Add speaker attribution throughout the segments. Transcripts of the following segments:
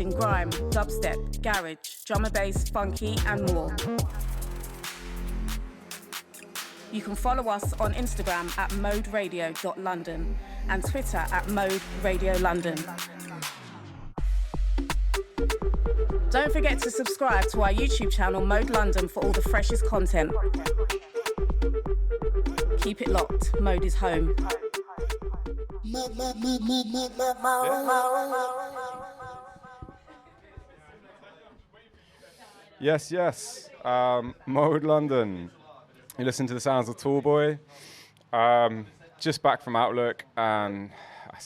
Speaker 1: specialist in grime, dubstep, garage, drum and bass, funky and more. You can follow us on Instagram at Mode.London and Twitter at Mode.London. Don't forget to subscribe to our YouTube channel Mode.London for all the freshest content. Keep it locked. Mode is home.
Speaker 2: Yes, yes. Mode.London. You listen to the sounds of Tallboy. Just back from Outlook, and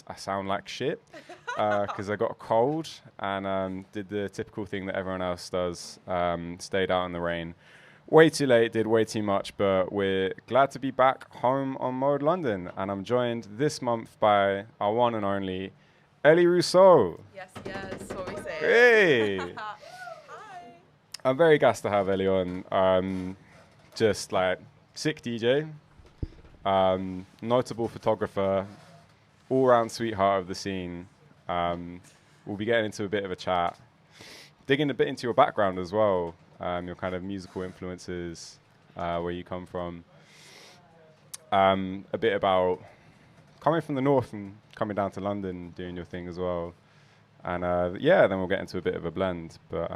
Speaker 2: I sound like shit because I got a cold and did the typical thing that everyone else does. Stayed out in the rain. Way too late, did way too much, but we're glad to be back home on Mode.London, and I'm joined this month by our one and only Ellie Ruso.
Speaker 3: Yes, what we say.
Speaker 2: Hey!
Speaker 3: Hi.
Speaker 2: I'm very gassed to have Ellie on. Just like sick DJ, notable photographer, all-round sweetheart of the scene. We'll be getting into a bit of a chat, digging a bit into your background as well, your kind of musical influences, where you come from, a bit about coming from the north and coming down to London, doing your thing as well, and then we'll get into a bit of a blend. But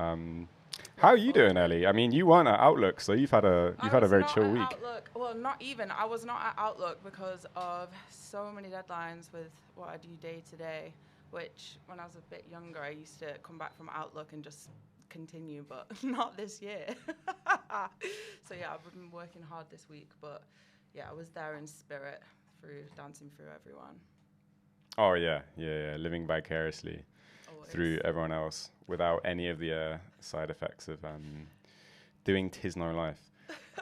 Speaker 2: how are you doing, Ellie? I mean, you weren't at Outlook, so you've had a very chill week.
Speaker 3: Outlook. Well, not even. I was not at Outlook because of so many deadlines with what I do day to day, which when I was a bit younger, I used to come back from Outlook and just continue, but not this year. So yeah, I've been working hard this week, but yeah, I was there in spirit dancing through everyone.
Speaker 2: Oh, yeah, living vicariously.
Speaker 3: Always.
Speaker 2: Through everyone else without any of the side effects of doing Tisno life.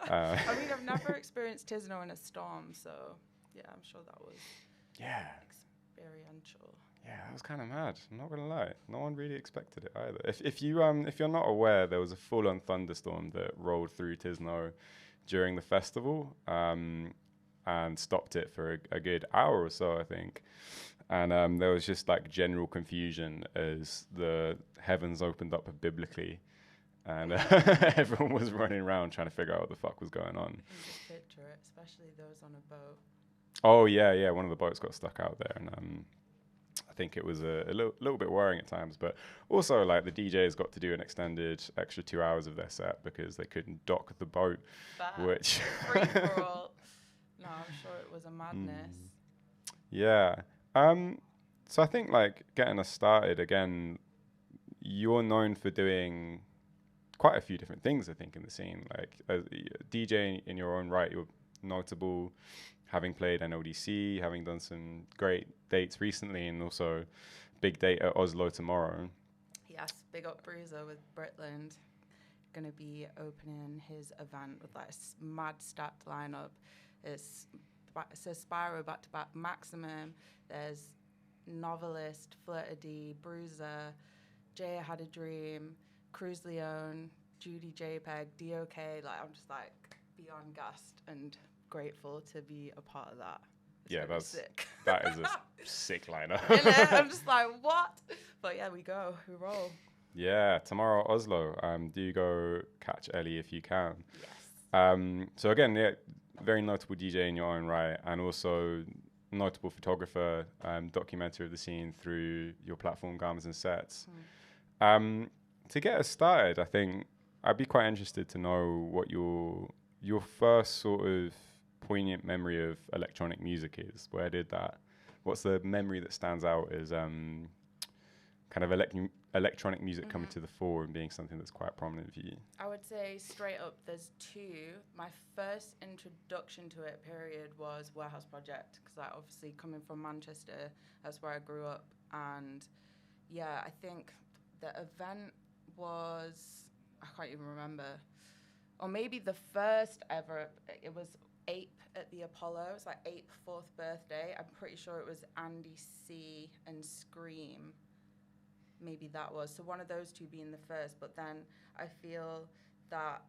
Speaker 3: I mean, I've never experienced Tisno in a storm, so yeah, I'm sure that was experiential.
Speaker 2: Yeah, that was kind of mad. I'm not gonna lie, no one really expected it either. If you're not aware, there was a full-on thunderstorm that rolled through Tisno during the festival and stopped it for a good hour or so, I think. And there was just like general confusion as the heavens opened up biblically, and everyone was running around trying to figure out what the fuck was going on.
Speaker 3: Just picture it, especially those on a boat.
Speaker 2: Oh yeah, one of the boats got stuck out there, and I think it was a little bit worrying at times. But also, like, the DJs got to do an extended extra 2 hours of their set because they couldn't dock the boat, which
Speaker 3: free for all. No, I'm sure it was a madness.
Speaker 2: Yeah. So I think, like, getting us started again, you're known for doing quite a few different things, I think, in the scene. Like, as a DJ in your own right, you're notable, having played NLDC, having done some great dates recently, and also big date at Oslo tomorrow. Yes,
Speaker 3: big up Ruso with Britland. Going to be opening his event with like a mad stacked lineup. It's Spyro back-to-back Maximum. There's Novelist, Flirta D, Bruiser, Jay Had a Dream, Cruz Leone, Judy JPEG, DOK. Like, I'm just like beyond gassed and grateful to be a part of that. It's sick.
Speaker 2: That is a sick lineup.
Speaker 3: I'm just like, what? But yeah, we roll.
Speaker 2: Yeah, tomorrow Oslo. Do you go catch Ellie if you can?
Speaker 3: Yes.
Speaker 2: So again, yeah, very notable DJ in your own right, and also notable photographer, documenter of the scene through your platform Garments and Sets. To get us started, I think I'd be quite interested to know what your first sort of poignant memory of electronic music is. What's the memory that stands out as kind of electronic music coming to the fore and being something that's quite prominent for you?
Speaker 3: I would say straight up there's two. My first introduction to it, period, was Warehouse Project, because I obviously, coming from Manchester, that's where I grew up. And yeah, I think the event was, I can't even remember, or maybe the first ever, it was Ape at the Apollo. It was like Ape 4th birthday. I'm pretty sure it was Andy C and Scream. Maybe that was. So one of those two being the first. But then I feel that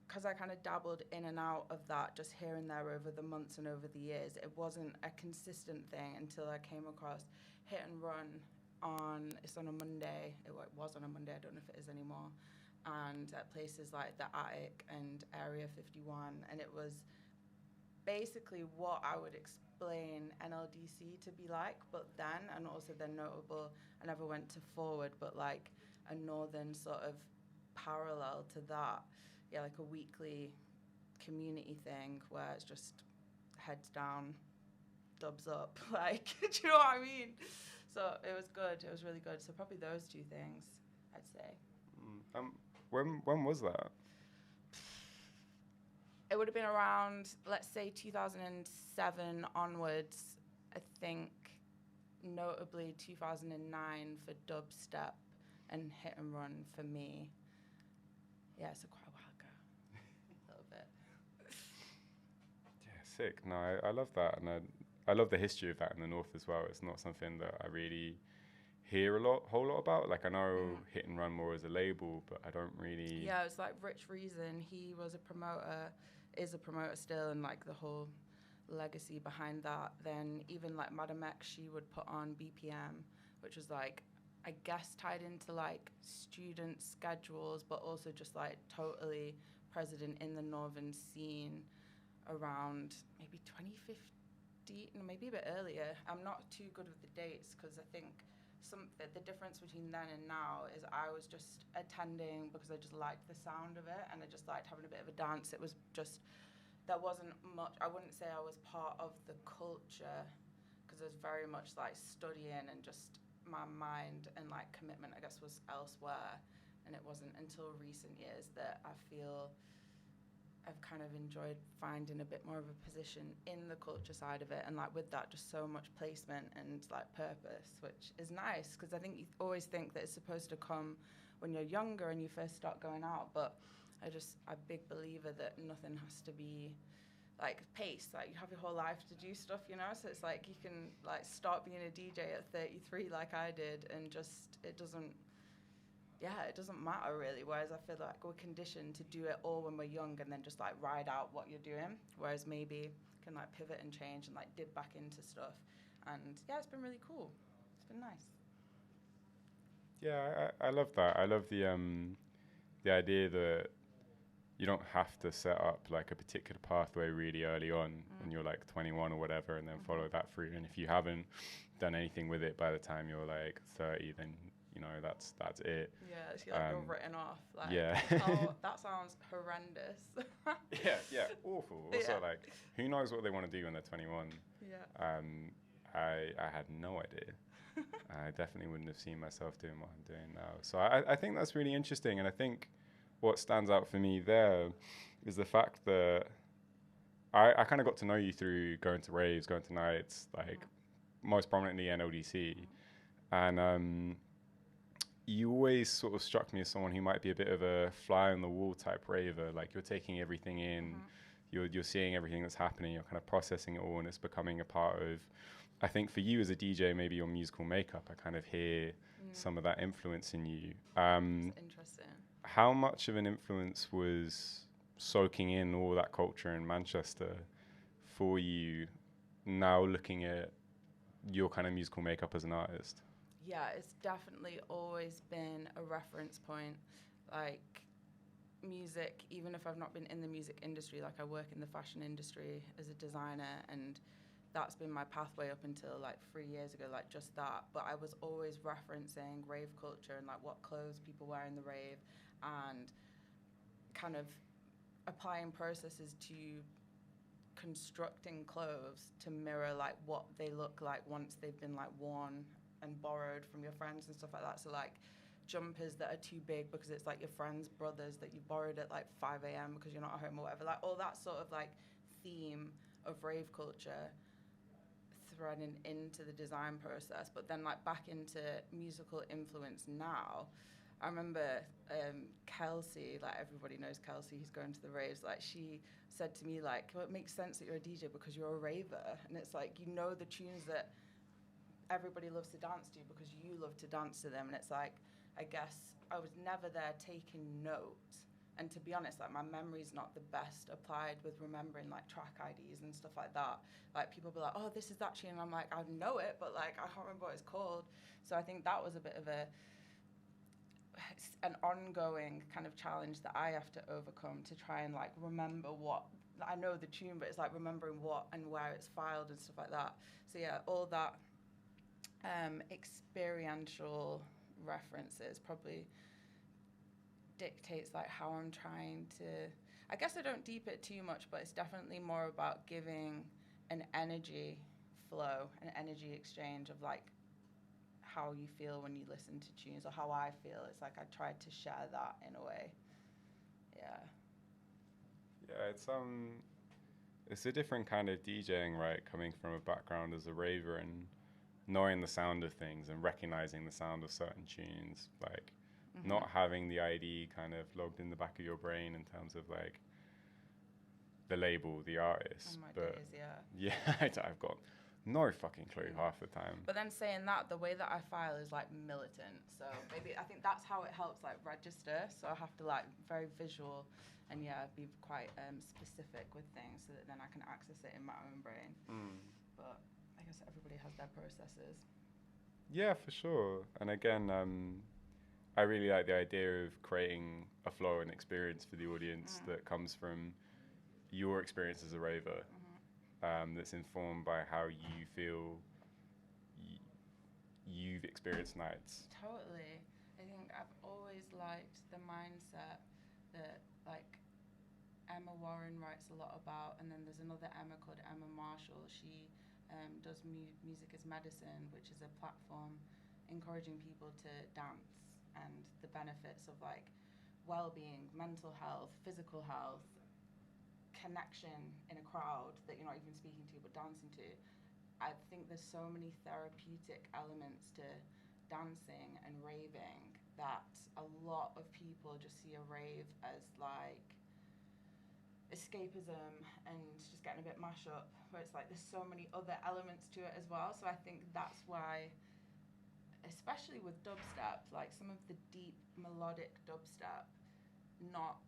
Speaker 3: because I kind of dabbled in and out of that just here and there over the months and over the years, it wasn't a consistent thing until I came across Hit and Run it's on a Monday. It was was on a Monday, I don't know if it is anymore, and at places like the Attic and Area 51, and it was basically what I would explain NLDC to be like, but then, and also then notable, I never went to Forward, but like a northern sort of parallel to that, yeah, like a weekly community thing where it's just heads down, dubs up, like, do you know what I mean? So it was good, it was really good. So probably those two things, I'd say.
Speaker 2: When was that?
Speaker 3: It would have been around, let's say, 2007 onwards. I think notably 2009 for dubstep and hit and run for me. Yeah, so quite a while ago, a little bit.
Speaker 2: Yeah, sick. No, I love that, and I love the history of that in the North as well. It's not something that I really hear whole lot about. Like, I know Hit and Run more as a label, but I don't really.
Speaker 3: Yeah, it's like Rich Reason. He was a promoter, is a promoter still, and like the whole legacy behind that. Then even like Madam X, she would put on BPM, which was like, I guess tied into like student schedules, but also just like totally present in the northern scene around maybe 2015, maybe a bit earlier. I'm not too good with the dates because I think the difference between then and now is I was just attending because I just liked the sound of it and I just liked having a bit of a dance. It was just, there wasn't much, I wouldn't say I was part of the culture because I was very much like studying and just my mind and like commitment, I guess, was elsewhere. And it wasn't until recent years that I feel I've kind of enjoyed finding a bit more of a position in the culture side of it, and like with that just so much placement and like purpose, which is nice because I think you always think that it's supposed to come when you're younger and you first start going out, but I'm a big believer that nothing has to be like pace, like you have your whole life to do stuff, you know, so it's like you can like start being a DJ at 33 like I did and just it doesn't matter really, whereas I feel like we're conditioned to do it all when we're young and then just like ride out what you're doing, whereas maybe can like pivot and change and like dip back into stuff. And yeah, it's been really cool, it's been nice.
Speaker 2: Yeah, I love that. I love the idea that you don't have to set up like a particular pathway really early on when you're like 21 or whatever and then follow that through, and if you haven't done anything with it by the time you're like 30, then you know that's it.
Speaker 3: Yeah, it's like you're written off. Like,
Speaker 2: yeah.
Speaker 3: Oh, that sounds horrendous.
Speaker 2: yeah, awful. Also, like, who knows what they want to do when they're 21?
Speaker 3: Yeah.
Speaker 2: I had no idea. I definitely wouldn't have seen myself doing what I'm doing now. So I think that's really interesting, and I think what stands out for me there is the fact that I kind of got to know you through going to raves, going to nights, like most prominently NLDC, and you always sort of struck me as someone who might be a bit of a fly on the wall type raver. Like, you're taking everything in, you're seeing everything that's happening, you're kind of processing it all, and it's becoming a part of, I think for you as a DJ, maybe your musical makeup. I kind of hear some of that influence in you.
Speaker 3: That's interesting.
Speaker 2: How much of an influence was soaking in all that culture in Manchester for you now looking at your kind of musical makeup as an artist?
Speaker 3: Yeah, it's definitely always been a reference point. Like, music, even if I've not been in the music industry, like I work in the fashion industry as a designer, and that's been my pathway up until like 3 years ago, like just that. But I was always referencing rave culture and like what clothes people wear in the rave, and kind of applying processes to constructing clothes to mirror like what they look like once they've been like worn and borrowed from your friends and stuff like that. So like jumpers that are too big because it's like your friend's brothers that you borrowed at like 5 a.m. because you're not at home or whatever, like all that sort of like theme of rave culture threading into the design process. But then like back into musical influence now, I remember Kelsey, like everybody knows Kelsey, who's going to the raves, like she said to me like, well, it makes sense that you're a DJ because you're a raver, and it's like, you know the tunes that everybody loves to dance to because you love to dance to them. And it's like, I guess I was never there taking note, and to be honest, like my memory's not the best applied with remembering like track IDs and stuff like that. Like people be like, oh, this is that tune, and I'm like, I know it, but like I can't remember what it's called. So I think that was a bit of a it's an ongoing kind of challenge that I have to overcome to try and like remember what I know the tune, but it's like remembering what and where it's filed and stuff like that. So yeah, all that experiential references probably dictates like how I'm trying to. I guess I don't deep it too much, but it's definitely more about giving an energy flow, an energy exchange of like how you feel when you listen to tunes or how I feel. It's like I tried to share that in a way. Yeah.
Speaker 2: Yeah, it's a different kind of DJing, right? Coming from a background as a raver and knowing the sound of things and recognizing the sound of certain tunes, like not having the ID kind of logged in the back of your brain in terms of like the label, the artist.
Speaker 3: Days,
Speaker 2: yeah, I've got no fucking clue half the time.
Speaker 3: But then saying that, the way that I file is like militant. So maybe I think that's how it helps like register. So I have to like very visual and be quite specific with things so that then I can access it in my own brain. But I guess everybody has their processes.
Speaker 2: Yeah, for sure. And again, I really like the idea of creating a flow and experience for the audience that comes from your experience as a raver, that's informed by how you feel you've experienced nights.
Speaker 3: Totally. I think I've always liked the mindset that like Emma Warren writes a lot about, and then there's another Emma called Emma Marshall. She does Music as Medicine, which is a platform encouraging people to dance and the benefits of like well-being, mental health, physical health, connection in a crowd that you're not even speaking to but dancing to. I think there's so many therapeutic elements to dancing and raving that a lot of people just see a rave as like escapism and just getting a bit mash up, where it's like there's so many other elements to it as well. So I think that's why, especially with dubstep, like some of the deep melodic dubstep, not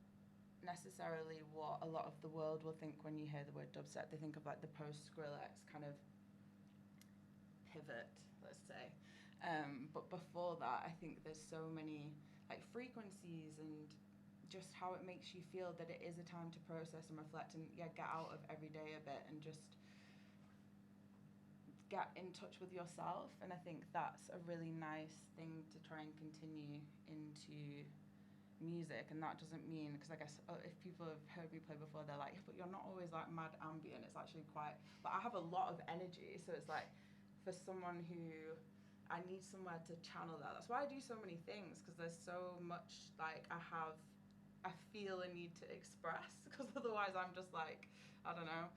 Speaker 3: necessarily what a lot of the world will think when you hear the word dubstep. They think of like the post-Skrillex kind of pivot, let's say. But before that, I think there's so many like frequencies and just how it makes you feel that it is a time to process and reflect and get out of every day a bit and just get in touch with yourself. And I think that's a really nice thing to try and continue into music. And that doesn't mean, because I guess if people have heard me play before, they're like, but you're not always like mad ambient. It's actually quite, but I have a lot of energy. So it's like, for someone who, I need somewhere to channel that. That's why I do so many things, because there's so much like I feel a need to express, because otherwise I'm just like, I don't know,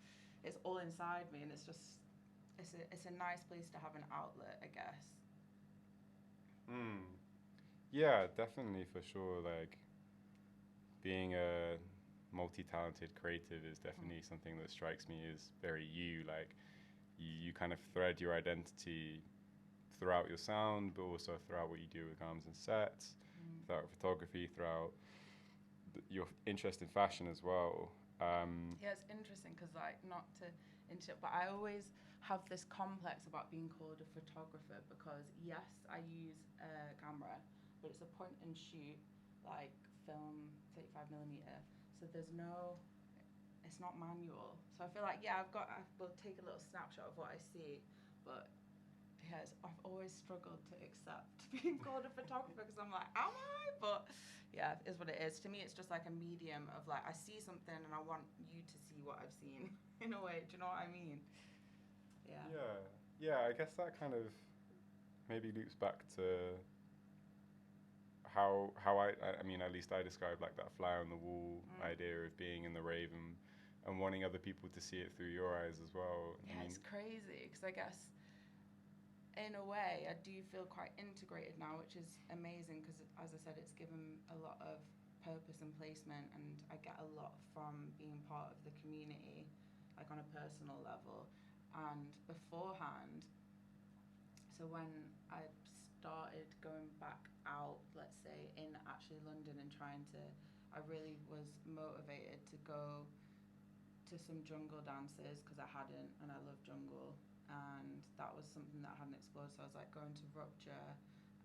Speaker 3: it's all inside me, and it's just, it's a nice place to have an outlet, I guess.
Speaker 2: Yeah, definitely, for sure. Like, being a multi-talented creative is definitely something that strikes me as very you. Like, you kind of thread your identity throughout your sound, but also throughout what you do with garments and sets, throughout photography, throughout your interest in fashion as well.
Speaker 3: Yeah, it's interesting because, like, not to interrupt, but I always have this complex about being called a photographer because, yes, I use a camera, but it's a point and shoot, like film 35mm. So it's not manual. So I feel like, yeah, I will take a little snapshot of what I see, but yes, I've always struggled to accept being called a photographer because I'm like, am I? But yeah, it is what it is. To me, it's just like a medium of like, I see something and I want you to see what I've seen in a way. Do you know what I mean? Yeah.
Speaker 2: Yeah, I guess that kind of maybe loops back to how I mean, at least I describe like that fly on the wall idea of being in the rave and wanting other people to see it through your eyes as well.
Speaker 3: Yeah, it's crazy because I guess in a way I do feel quite integrated now, which is amazing because, as I said, it's given a lot of purpose and placement, and I get a lot from being part of the community, like on a personal level. And beforehand, so when I started going back out, let's say, in actually London and I really was motivated to go to some jungle dances because I hadn't, and I love jungle, and that was something that I hadn't explored. So I was like going to Rupture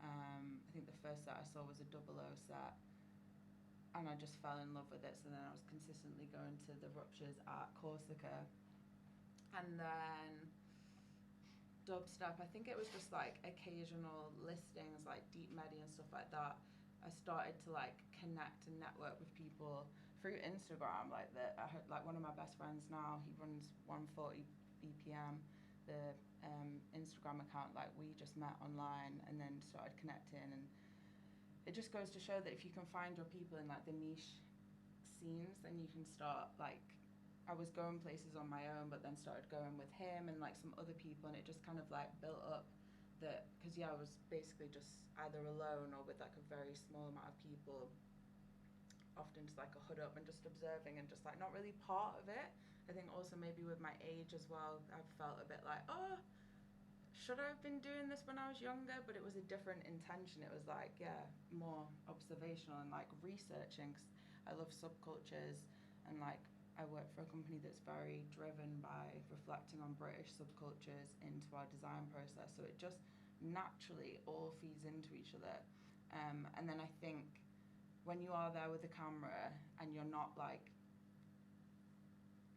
Speaker 3: I think the first set I saw was a 00 set, and I just fell in love with it. So then I was consistently going to the Ruptures at Corsica, and then dubstep. I think it was just like occasional listings, like Deep Medi and stuff like that. I started to like connect and network with people through Instagram. Like I heard, like one of my best friends now, he runs 140 BPM, the Instagram account. Like we just met online and then started connecting, and it just goes to show that if you can find your people in like the niche scenes, then you can start like. I was going places on my own, but then started going with him and like some other people, and it just kind of like built up that, because I was basically just either alone or with like a very small amount of people, often just like a hood up and just observing and just like not really part of it. I think also maybe with my age as well, I've felt a bit like, oh, should I have been doing this when I was younger? But it was a different intention. It was like, yeah, more observational and like researching, 'cause I love subcultures, and like I work for a company that's very driven by reflecting on British subcultures into our design process. So it just naturally all feeds into each other. And then I think when you are there with the camera and you're not like,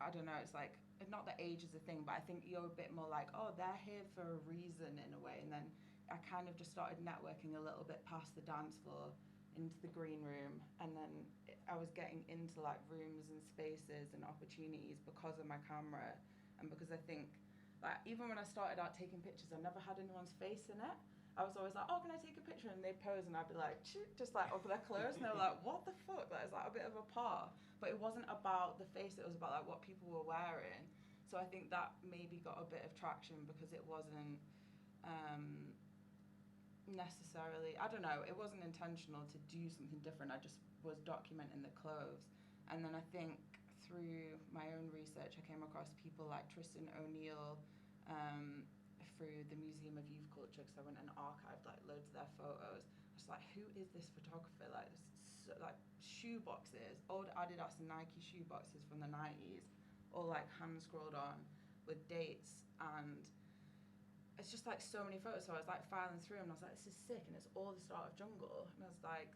Speaker 3: I don't know, it's like, not that age is a thing, but I think you're a bit more like, oh, they're here for a reason in a way. And then I kind of just started networking a little bit past the dance floor into the green room, and then I was getting into like rooms and spaces and opportunities because of my camera, and because I think like even when I started out taking pictures, I never had anyone's face in it. I was always like, oh, can I take a picture? And they'd pose and I'd be like, just like over their clothes, and they were like, what the fuck? Like, it's like a bit of a par, but it wasn't about the face, it was about like what people were wearing. So I think that maybe got a bit of traction because it wasn't necessarily, I don't know, it wasn't intentional to do something different. I just was documenting the clothes. And then I think through my own research, I came across people like Tristan O'Neill through the Museum of Youth Culture, because I went and archived like loads of their photos. I was like, who is this photographer? Like, so, like shoe boxes, old Adidas and Nike shoe boxes from the 90s, all like hand scrolled on with dates, and it's just like so many photos. So I was like filing through them, and I was like, this is sick, and it's all the start of Jungle, and I was like,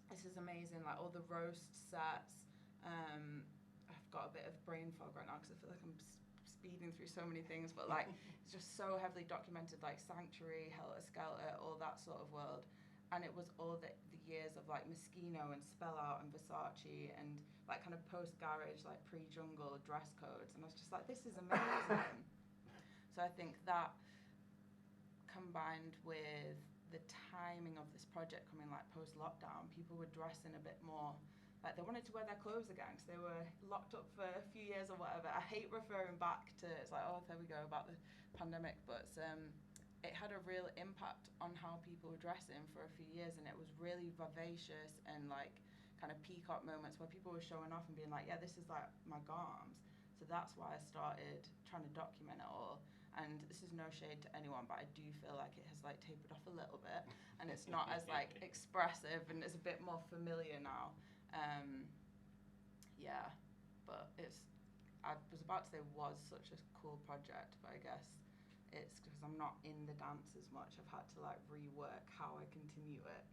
Speaker 3: this is amazing. Like all the roast sets. I've got a bit of brain fog right now because I feel like I'm speeding through so many things, but like it's just so heavily documented, like Sanctuary, Helter Skelter, all that sort of world. And it was all the years of like Moschino and Spell Out and Versace and like kind of post garage, like pre-Jungle dress codes, and I was just like, this is amazing. So I think that combined with the timing of this project coming like post-lockdown, people were dressing a bit more like they wanted to wear their clothes again because they were locked up for a few years or whatever. I hate referring back to, it's like, oh, there we go, about the pandemic, but it had a real impact on how people were dressing for a few years, and it was really vivacious and like kind of peacock moments where people were showing off and being like, yeah, this is like my garms. So that's why I started trying to document it all. And this is no shade to anyone, but I do feel like it has like tapered off a little bit, and it's not as like expressive, and it's a bit more familiar now. Yeah, but I was about to say was such a cool project, but I guess it's because I'm not in the dance as much. I've had to like rework how I continue it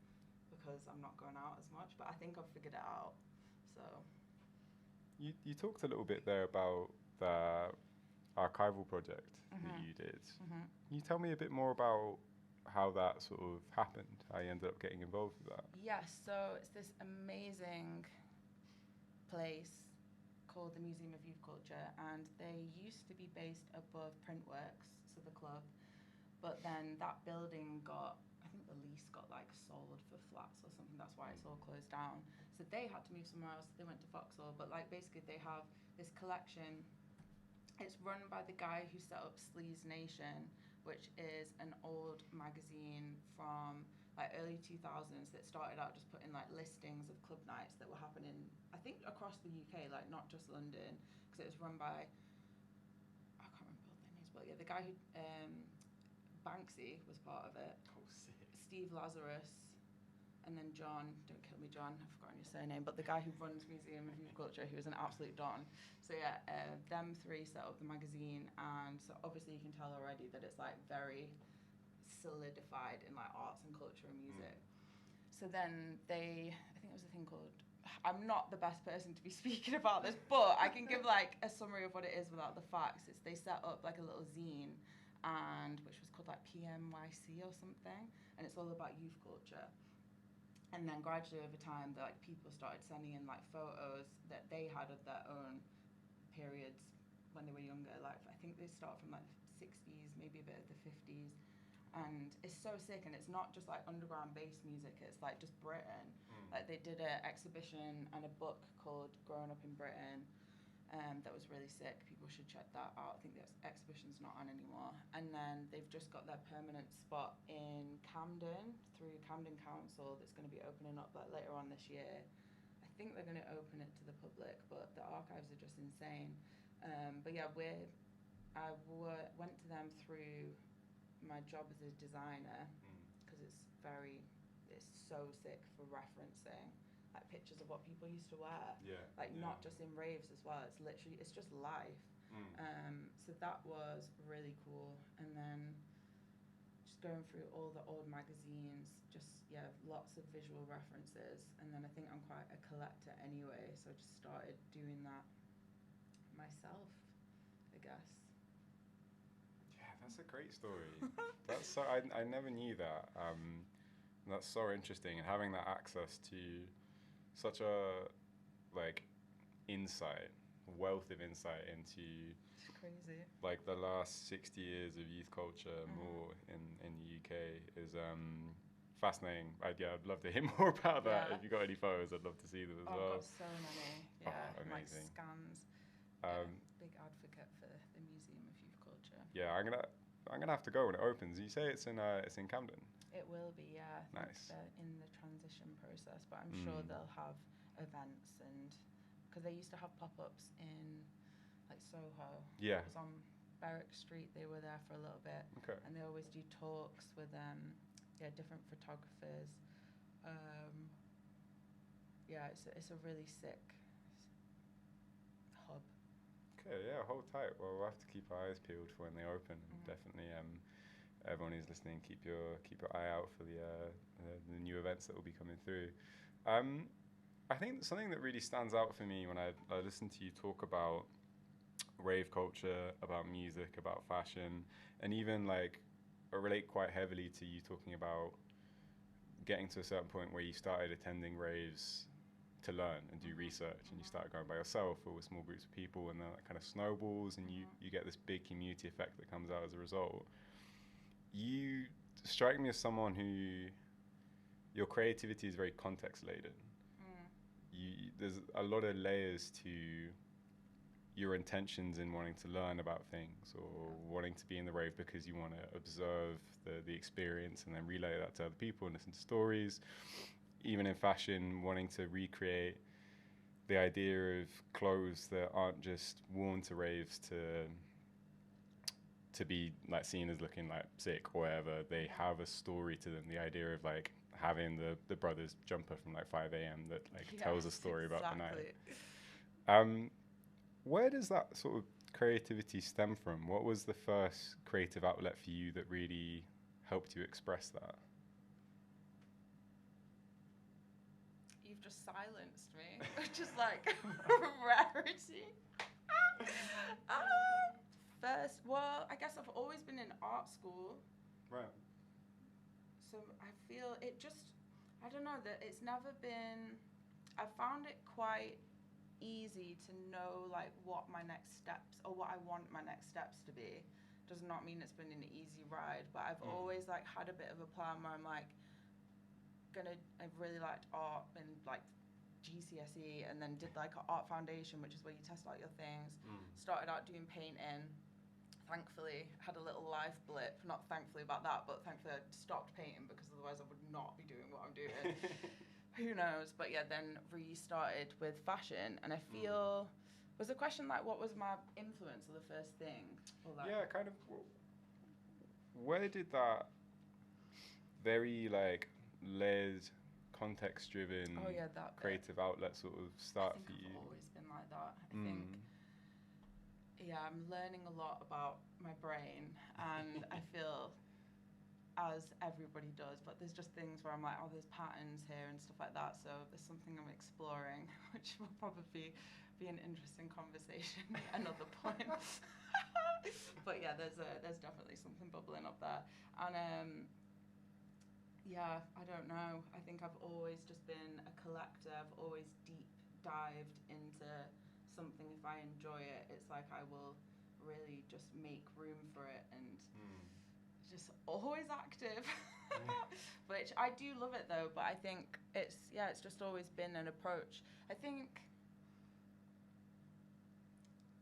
Speaker 3: because I'm not going out as much, but I think I've figured it out. So
Speaker 2: you talked a little bit there about the archival project that you did. Can you tell me a bit more about how that sort of happened, how you ended up getting involved with that?
Speaker 3: Yes, so it's this amazing place called the Museum of Youth Culture, and they used to be based above Printworks, so the club, but then that building got, I think the lease got like sold for flats or something, that's why it's all closed down. So they had to move somewhere else, they went to Vauxhall, but like basically they have this collection. It's run by the guy who set up Sleaze Nation, which is an old magazine from like early 2000s that started out just putting like listings of club nights that were happening, I think across the UK, like not just London, because it was run by, I can't remember what their names, but yeah, the guy who, Banksy was part of it.
Speaker 2: Oh, sick.
Speaker 3: Steve Lazarus, and then John, don't kill me John, I've forgotten your surname, but the guy who runs Museum of Youth Culture, who was an absolute don. So yeah, them three set up the magazine, and so obviously you can tell already that it's like very solidified in like arts and culture and music. So then I think it was a thing called, I'm not the best person to be speaking about this, but I can give like a summary of what it is without the facts. They set up like a little zine, which was called like PMYC or something, and it's all about youth culture. And then gradually over time, like people started sending in like photos that they had of their own periods when they were younger. Like I think they start from like the 60s, maybe a bit of the 50s. And it's so sick, and it's not just like underground bass music, it's like just Britain. Like they did an exhibition and a book called Growing Up in Britain, that was really sick. People should check that out. I think the exhibition's not on anymore. And then they've just got their permanent spot in Camden through Camden Council that's going to be opening up like later on this year. I think they're going to open it to the public, but the archives are just insane. But yeah, I went to them through my job as a designer, because it's so sick for referencing like pictures of what people used to wear, not just in raves as well. It's just life. So that was really cool. And then just going through all the old magazines, lots of visual references. And then I think I'm quite a collector anyway, so I just started doing that myself, I guess.
Speaker 2: That's a great story. That's so I never knew that. That's so interesting, and having that access to such a like wealth of insight into
Speaker 3: crazy.
Speaker 2: Like the last 60 years of youth culture more in the UK is fascinating. I'd love to hear more about that. If you've got any photos, I'd love to see them as well.
Speaker 3: I've got so many.
Speaker 2: Amazing.
Speaker 3: Like scans. Big advocate for the Museum of Youth Culture.
Speaker 2: Yeah, I'm gonna have to go when it opens. You say it's in Camden.
Speaker 3: It will be, yeah.
Speaker 2: Nice.
Speaker 3: They're in the transition process, but I'm sure they'll have events, and because they used to have pop-ups in like Soho.
Speaker 2: Yeah.
Speaker 3: It was on Berwick Street. They were there for a little bit.
Speaker 2: Okay.
Speaker 3: And they always do talks with different photographers. It's a really sick hub.
Speaker 2: Okay, yeah, hold tight. Well, we'll have to keep our eyes peeled for when they open. Definitely, everyone who's listening, keep your eye out for the new events that will be coming through. I think something that really stands out for me when I listen to you talk about rave culture, about music, about fashion, and even like I relate quite heavily to you talking about getting to a certain point where you started attending raves to learn and do research, and you start going by yourself or with small groups of people, and then that kind of snowballs, and you get this big community effect that comes out as a result. You strike me as someone who your creativity is very context laden. There's a lot of layers to your intentions in wanting to learn about things or wanting to be in the rave because you want to observe the experience and then relay that to other people and listen to stories. Even in fashion, wanting to recreate the idea of clothes that aren't just worn to raves to be like seen as looking like sick or whatever. They have a story to them. The idea of like having the brothers jumper from like 5 a.m. that like tells a story about the night. Where does that sort of creativity stem from? What was the first creative outlet for you that really helped you express that?
Speaker 3: You've just silenced me, which is like a rarity. I guess I've always been in art school.
Speaker 2: Right.
Speaker 3: So I feel it just, I don't know, that it's never been, I found it quite easy to know like what my next steps or what I want my next steps to be. Does not mean it's been an easy ride, but I've always like had a bit of a plan where I'm like I've really liked art and like GCSE, and then did like an art foundation, which is where you test out your things. Started out doing painting. Thankfully, had a little life blip. Not thankfully about that, but thankfully I stopped painting because otherwise I would not be doing what I'm doing. Who knows? But yeah, then restarted with fashion, and I feel was the question like what was my influence or the first thing? Or like,
Speaker 2: yeah, kind of. Where did that very like layered, context-driven, creative outlet sort of start for you?
Speaker 3: I've always been like that. I think. Yeah, I'm learning a lot about my brain, and I feel as everybody does, but there's just things where I'm like, oh, there's patterns here and stuff like that. So there's something I'm exploring, which will probably be an interesting conversation at another point. But yeah, there's definitely something bubbling up there. And yeah, I don't know. I think I've always just been a collector. I've always deep dived into something. If I enjoy it, it's like I will really just make room for it and just always active. But I do love it though. But I think it's just always been an approach. I think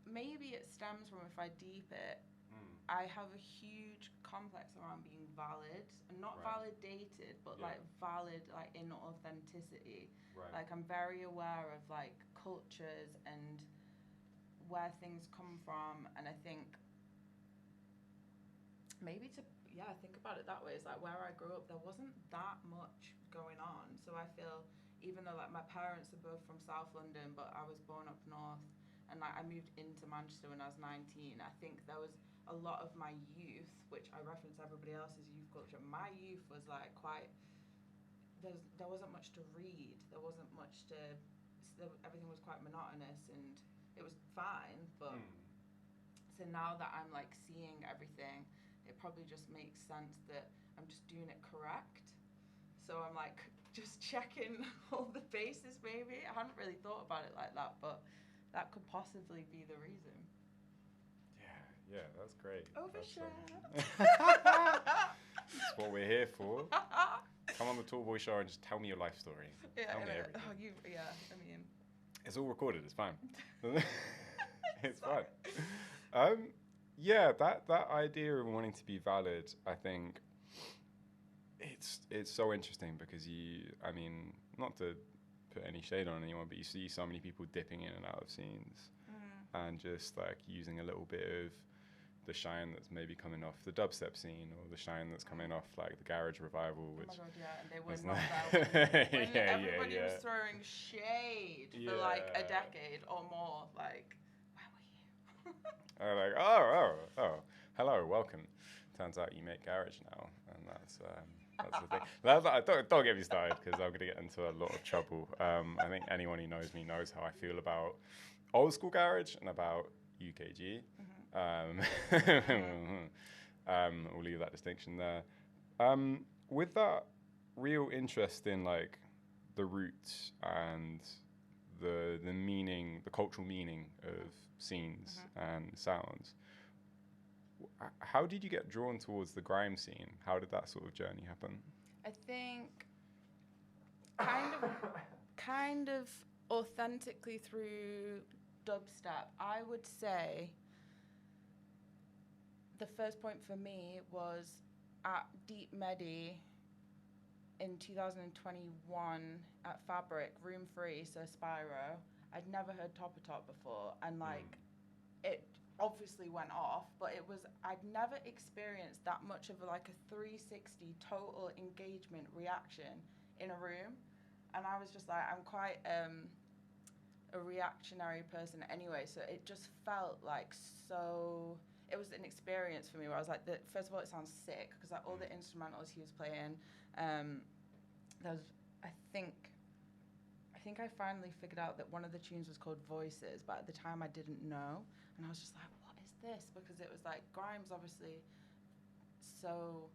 Speaker 3: maybe it stems from, if I deep it, I have a huge complex around being valid, and not validated, but like valid, like in authenticity.
Speaker 2: Right.
Speaker 3: Like I'm very aware of like cultures and where things come from, and I think maybe think about it that way. It's like where I grew up, there wasn't that much going on. So I feel, even though like my parents are both from South London, but I was born up north, and like I moved into Manchester when I was 19. I think there was a lot of my youth, which I reference everybody else's youth culture. My youth was like quite. There wasn't much to read. There wasn't much to. Everything was quite monotonous, and it was fine. But so now that I'm like seeing everything, it probably just makes sense that I'm just doing it correct. So I'm like just checking all the bases. Maybe I hadn't really thought about it like that, but that could possibly be the reason.
Speaker 2: Yeah, that's great.
Speaker 3: Overshare.
Speaker 2: That's what we're here for. Come on the Tallboy show and just tell me your life story.
Speaker 3: Yeah,
Speaker 2: tell me everything.
Speaker 3: I mean,
Speaker 2: it's all recorded. It's fine. It's fine. Yeah, that idea of wanting to be valid, I think it's so interesting because I mean, not to put any shade on anyone, but you see so many people dipping in and out of scenes and just like using a little bit of the shine that's maybe coming off the dubstep scene, or the shine that's coming off like the garage revival, which
Speaker 3: oh my God, yeah, and they were not that when everybody
Speaker 2: yeah.
Speaker 3: was throwing shade for like a decade or more. Like, where were you?
Speaker 2: Like, oh, hello, welcome. Turns out you make garage now, and that's the thing. Don't get me started, because I'm gonna get into a lot of trouble. I think anyone who knows me knows how I feel about old school garage and about UKG. We'll leave that distinction there. With that real interest in like the roots and the meaning, the cultural meaning of scenes and sounds, how did you get drawn towards the grime scene? How did that sort of journey happen?
Speaker 3: I think kind of authentically through dubstep. I would say the first point for me was at Deep Medi in 2021 at Fabric, Room 3, so Spyro. I'd never heard Top before, and like it obviously went off, but I'd never experienced that much of like a 360 total engagement reaction in a room. And I was just like, I'm quite a reactionary person anyway, so it just felt like so. It was an experience for me where I was like, first of all, it sounds sick because like all the instrumentals he was playing, there was, I think I finally figured out that one of the tunes was called Voices, but at the time I didn't know, and I was just like, what is this? Because it was like, grime's obviously so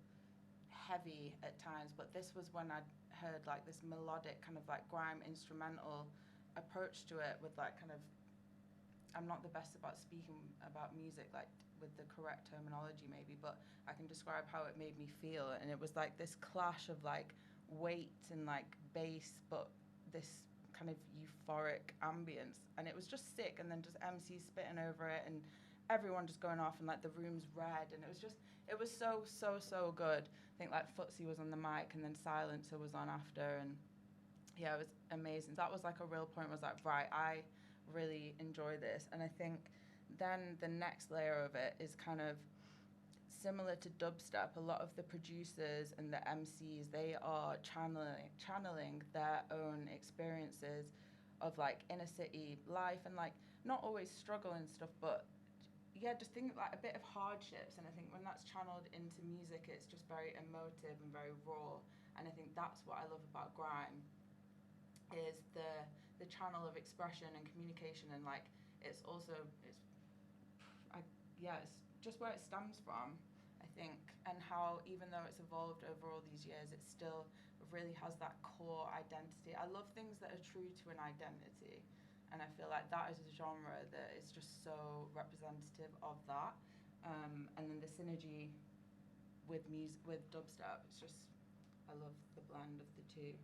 Speaker 3: heavy at times, but this was when I'd heard like this melodic kind of like grime instrumental approach to it with like kind of, I'm not the best about speaking about music like with the correct terminology maybe, but I can describe how it made me feel, and it was like this clash of like weight and like bass, but this kind of euphoric ambience, and it was just sick. And then just MC spitting over it and everyone just going off, and like the room's red, and it was so good. I think like Footsie was on the mic, and then Silencer was on after, and yeah, it was amazing. That was like a real point, was like, right, I really enjoy this. And I think then the next layer of it is kind of similar to dubstep. A lot of the producers and the MCs, they are channeling their own experiences of like inner city life, and like not always struggle and stuff, but just think like a bit of hardships, and I think when that's channeled into music, it's just very emotive and very raw. And I think that's what I love about grime, is the channel of expression and communication, and like it's just where it stems from, I think, and how even though it's evolved over all these years, it still really has that core identity. I love things that are true to an identity, and I feel like that is a genre that is just so representative of that. And then the synergy with music, with dubstep, it's just, I love the blend of the two.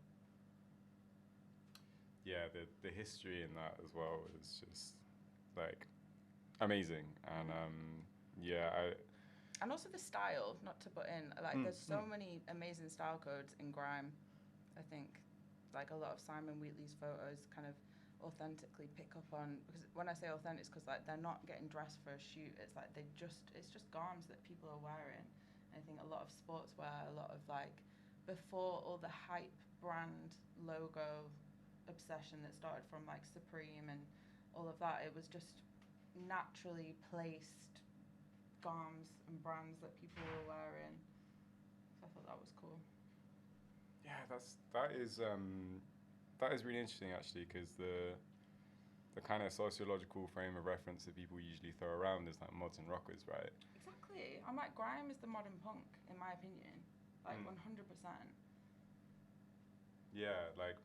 Speaker 2: Yeah, the history in that as well is just like amazing, and
Speaker 3: and also the style, not to put in, like there's so many amazing style codes in grime. I think like a lot of Simon Wheatley's photos kind of authentically pick up on, because when I say authentic, it's because like they're not getting dressed for a shoot. It's like it's just garms that people are wearing. And I think a lot of sportswear, a lot of like, before all the hype brand logo obsession that started from like Supreme and all of that, it was just naturally placed garms and brands that people were wearing. So I thought that was cool.
Speaker 2: Yeah, that is really interesting actually, because the kind of sociological frame of reference that people usually throw around is like mods and rockers, right?
Speaker 3: Exactly. I'm like, grime is the modern punk, in my opinion. Like 100%.
Speaker 2: Yeah, like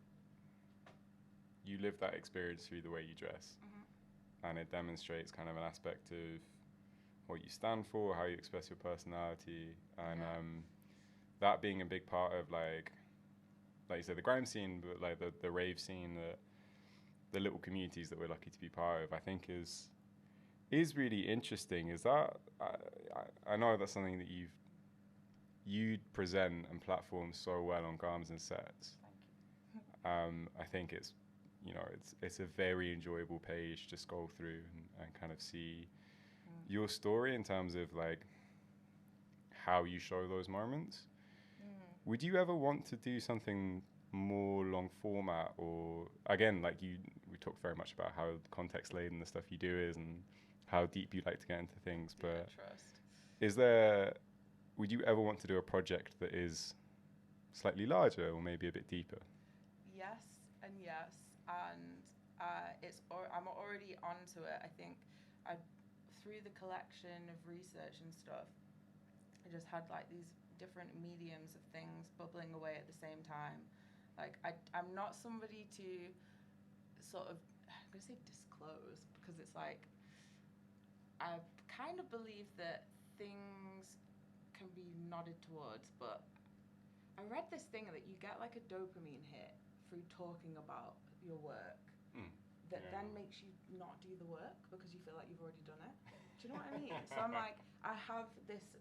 Speaker 2: you live that experience through the way you dress, and it demonstrates kind of an aspect of what you stand for, how you express your personality, and that being a big part of like you said, the grime scene, but like the rave scene, the little communities that we're lucky to be part of, I think is really interesting. Is that I know that's something that you'd present and platform so well on Garms and Sets.
Speaker 3: Thank you.
Speaker 2: I think it's a very enjoyable page to scroll through and kind of see your story in terms of like how you show those moments. Would you ever want to do something more long format, or again, like we talked very much about how context laden the stuff you do is and how deep you like to get into things, but would you ever want to do a project that is slightly larger or maybe a bit deeper?
Speaker 3: Yes and yes, and I'm already onto it. I think through the collection of research and stuff, I just had like these different mediums of things bubbling away at the same time. Like I'm not somebody to sort of, I'm gonna say disclose, because it's like I kind of believe that things can be nodded towards, but I read this thing that you get like a dopamine hit through talking about your work that then makes you not do the work because you feel like you've already done it. Do you know what I mean? So I'm like, I have this,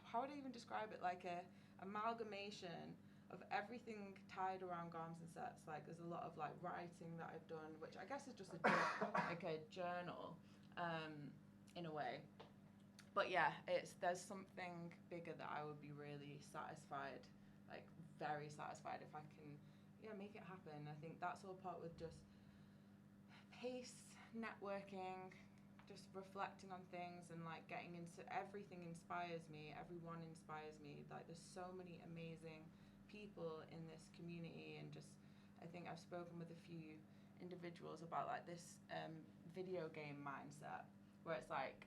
Speaker 3: how would I even describe it? Like a amalgamation of everything tied around Garms and Sets. Like there's a lot of like writing that I've done, which I guess is just like a journal, in a way. But yeah, there's something bigger that I would be really satisfied, like very satisfied if I can, make it happen. I think that's all part with just pace, networking, just reflecting on things, and like getting into everything inspires me. Everyone inspires me. Like there's so many amazing people in this community, and just I think I've spoken with a few individuals about like this video game mindset where it's like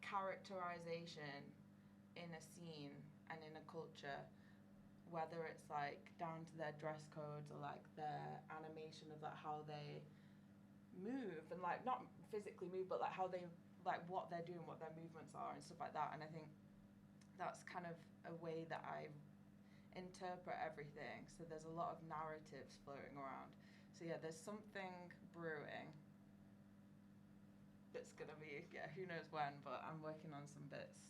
Speaker 3: characterization in a scene and in a culture, whether it's like down to their dress codes or like their animation of like how they move, and like not physically move, but like how they, like what they're doing, what their movements are and stuff like that. And I think that's kind of a way that I interpret everything. So there's a lot of narratives floating around. So yeah, there's something brewing that's gonna be, who knows when, but I'm working on some bits.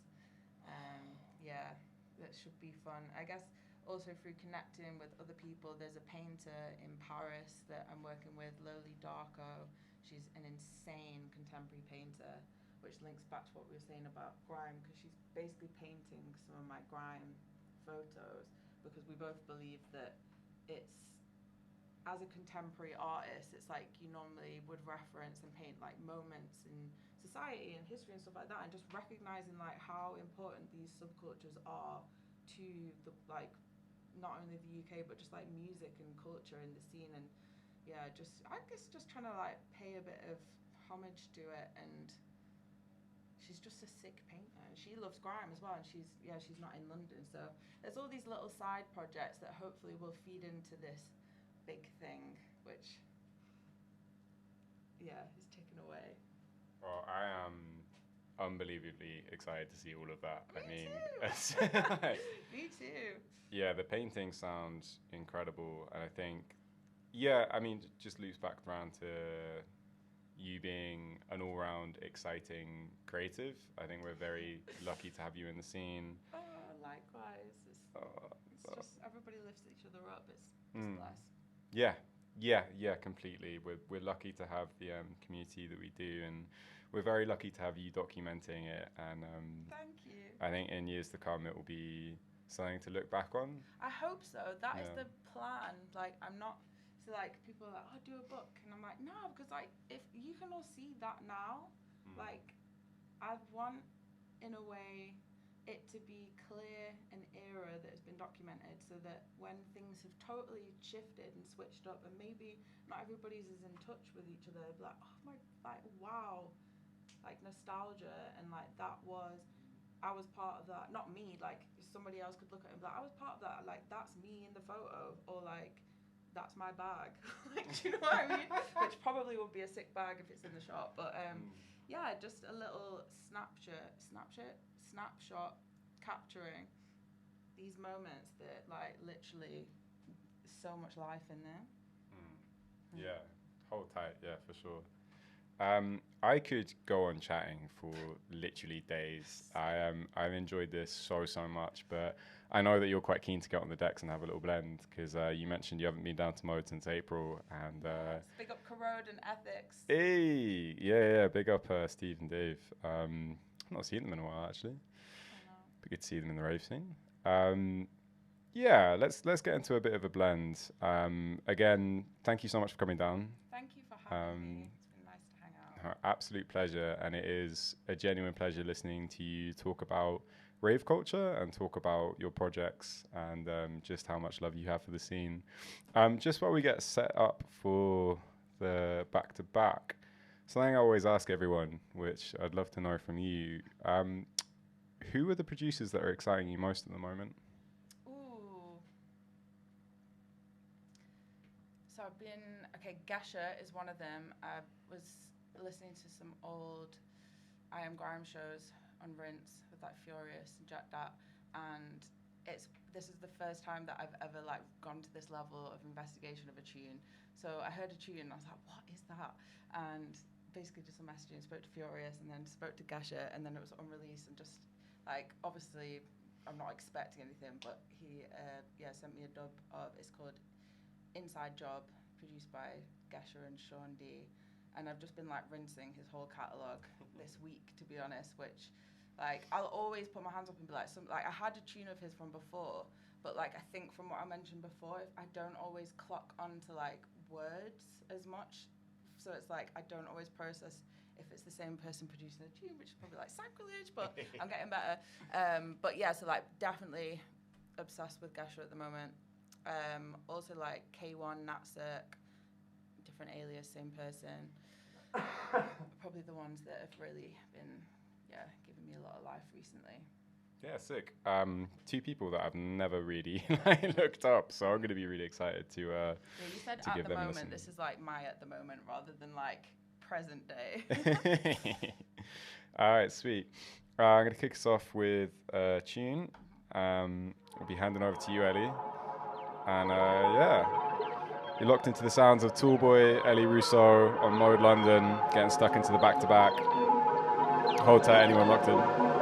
Speaker 3: That should be fun. I guess also through connecting with other people, there's a painter in Paris that I'm working with, Loli Darko. She's an insane contemporary painter, which links back to what we were saying about grime, because she's basically painting some of my grime photos, because we both believe that it's as a contemporary artist, it's like you normally would reference and paint like moments in society and history and stuff like that, and just recognizing like how important these subcultures are to the like not only the UK but just like music and culture in the scene. And yeah, just I guess just trying to like pay a bit of homage to it. And she's just a sick painter, and she loves grime as well, and she's not in London, so there's all these little side projects that hopefully will feed into this big thing, which is taken away.
Speaker 2: Well, I am unbelievably excited to see all of that.
Speaker 3: Me too.
Speaker 2: Yeah, the paintings sound incredible, and I think, just loops back around to you being an all-round exciting creative. I think we're very lucky to have you in the scene.
Speaker 3: Oh, likewise. It's just everybody lifts each other up. It's blessed.
Speaker 2: Yeah, completely. We're lucky to have the community that we do, and we're very lucky to have you documenting it. And
Speaker 3: thank you.
Speaker 2: I think in years to come, it will be something to look back on.
Speaker 3: I hope so. That is the plan. Like, I'm not. So like people are like, oh, do a book, and I'm like, no, because like if you can all see that now, like I want in a way it to be clear an era that has been documented, so that when things have totally shifted and switched up, and maybe not everybody's as in touch with each other, like, oh my, like wow, like nostalgia, and like I was part of that. Not me, like somebody else could look at it and be like, I was part of that, like that's me in the photo, or like that's my bag. Like, do you know what I mean? Which probably would be a sick bag if it's in the shop, but just a little snapshot capturing these moments that like literally so much life in there.
Speaker 2: Yeah, hold tight. Yeah, for sure. I could go on chatting for literally days. I've enjoyed this so much, but I know that you're quite keen to get on the decks and have a little blend, because you mentioned you haven't been down to Mode since April, and
Speaker 3: big up Corrode and Ethics.
Speaker 2: Hey, yeah, big up Steve and Dave. I've not seen them in a while actually. Be good to see them in the rave scene. Let's get into a bit of a blend. Again, thank you so much for coming down.
Speaker 3: Thank you for having me. It's been nice to hang out.
Speaker 2: Absolute pleasure, and it is a genuine pleasure listening to you talk about rave culture and talk about your projects, and just how much love you have for the scene. Just while we get set up for the back-to-back, something I always ask everyone, which I'd love to know from you, who are the producers that are exciting you most at the moment?
Speaker 3: So I've been, Gesha is one of them. I was listening to some old I Am Grime shows on Rinse with like Furious and Jack Dat, and this is the first time that I've ever like gone to this level of investigation of a tune. So I heard a tune and I was like, what is that? And basically just a messaging, spoke to Furious, and then spoke to Gesha, and then it was unreleased, and just like, obviously I'm not expecting anything, but he sent me a dub of, it's called Inside Job, produced by Gesha and Sean D. And I've just been like rinsing his whole catalogue this week, to be honest, which like I'll always put my hands up and be like, I had a tune of his from before, but like I think from what I mentioned before, I don't always clock onto like words as much. So it's like I don't always process if it's the same person producing a tune, which is probably like sacrilege, but I'm getting better. But yeah, so like definitely obsessed with Gesha at the moment. Also like K1, Natsirk, different alias, same person. Probably the ones that have really been, giving me a lot of life recently.
Speaker 2: Yeah, sick. Two people that I've never really looked up, so I'm going to be really excited to
Speaker 3: you said
Speaker 2: to
Speaker 3: at
Speaker 2: give
Speaker 3: the
Speaker 2: them a
Speaker 3: moment.
Speaker 2: listen.
Speaker 3: This is like my at the moment rather than like present day.
Speaker 2: All right, sweet. I'm going to kick us off with a tune. I'll be handing over to you, Ellie. And you're locked into the sounds of Tallboy, Ellie Ruso on Mode.London, getting stuck into the back-to-back. Hold tight, anyone locked in.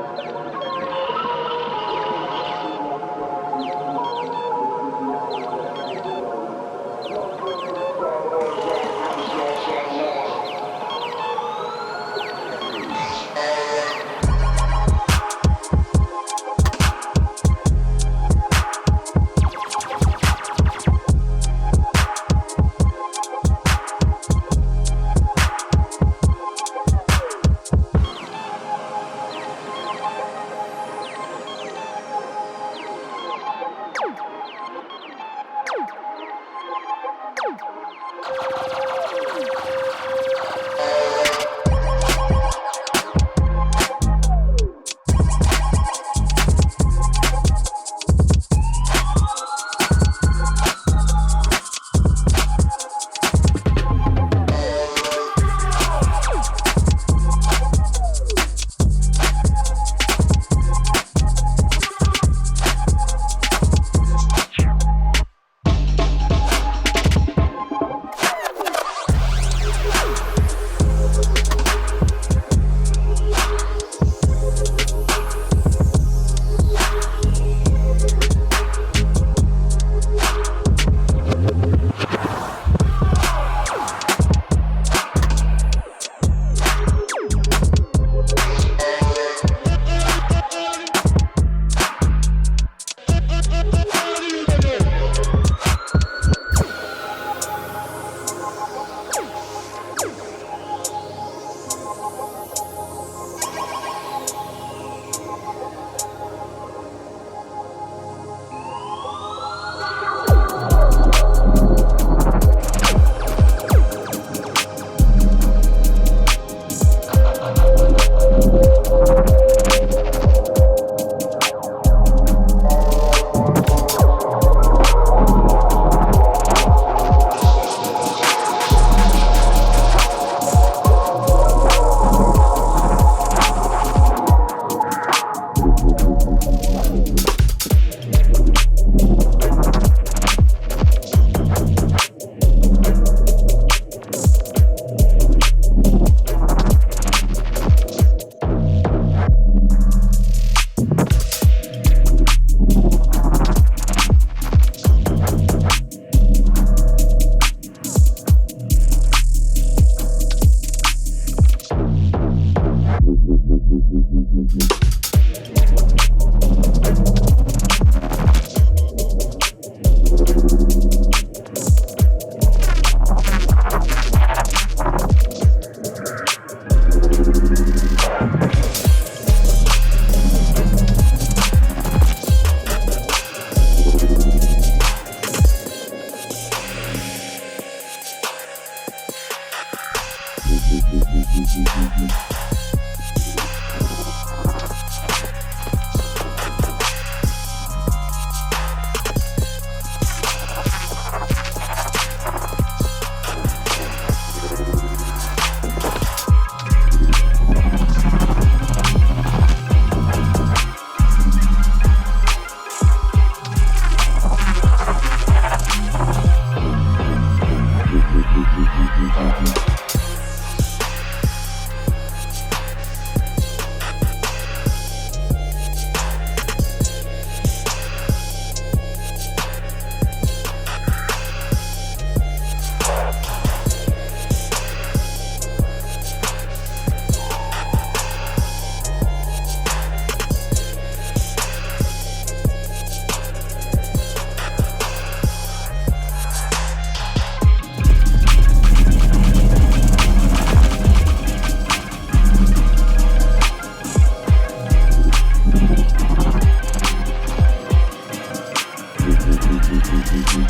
Speaker 4: Nice.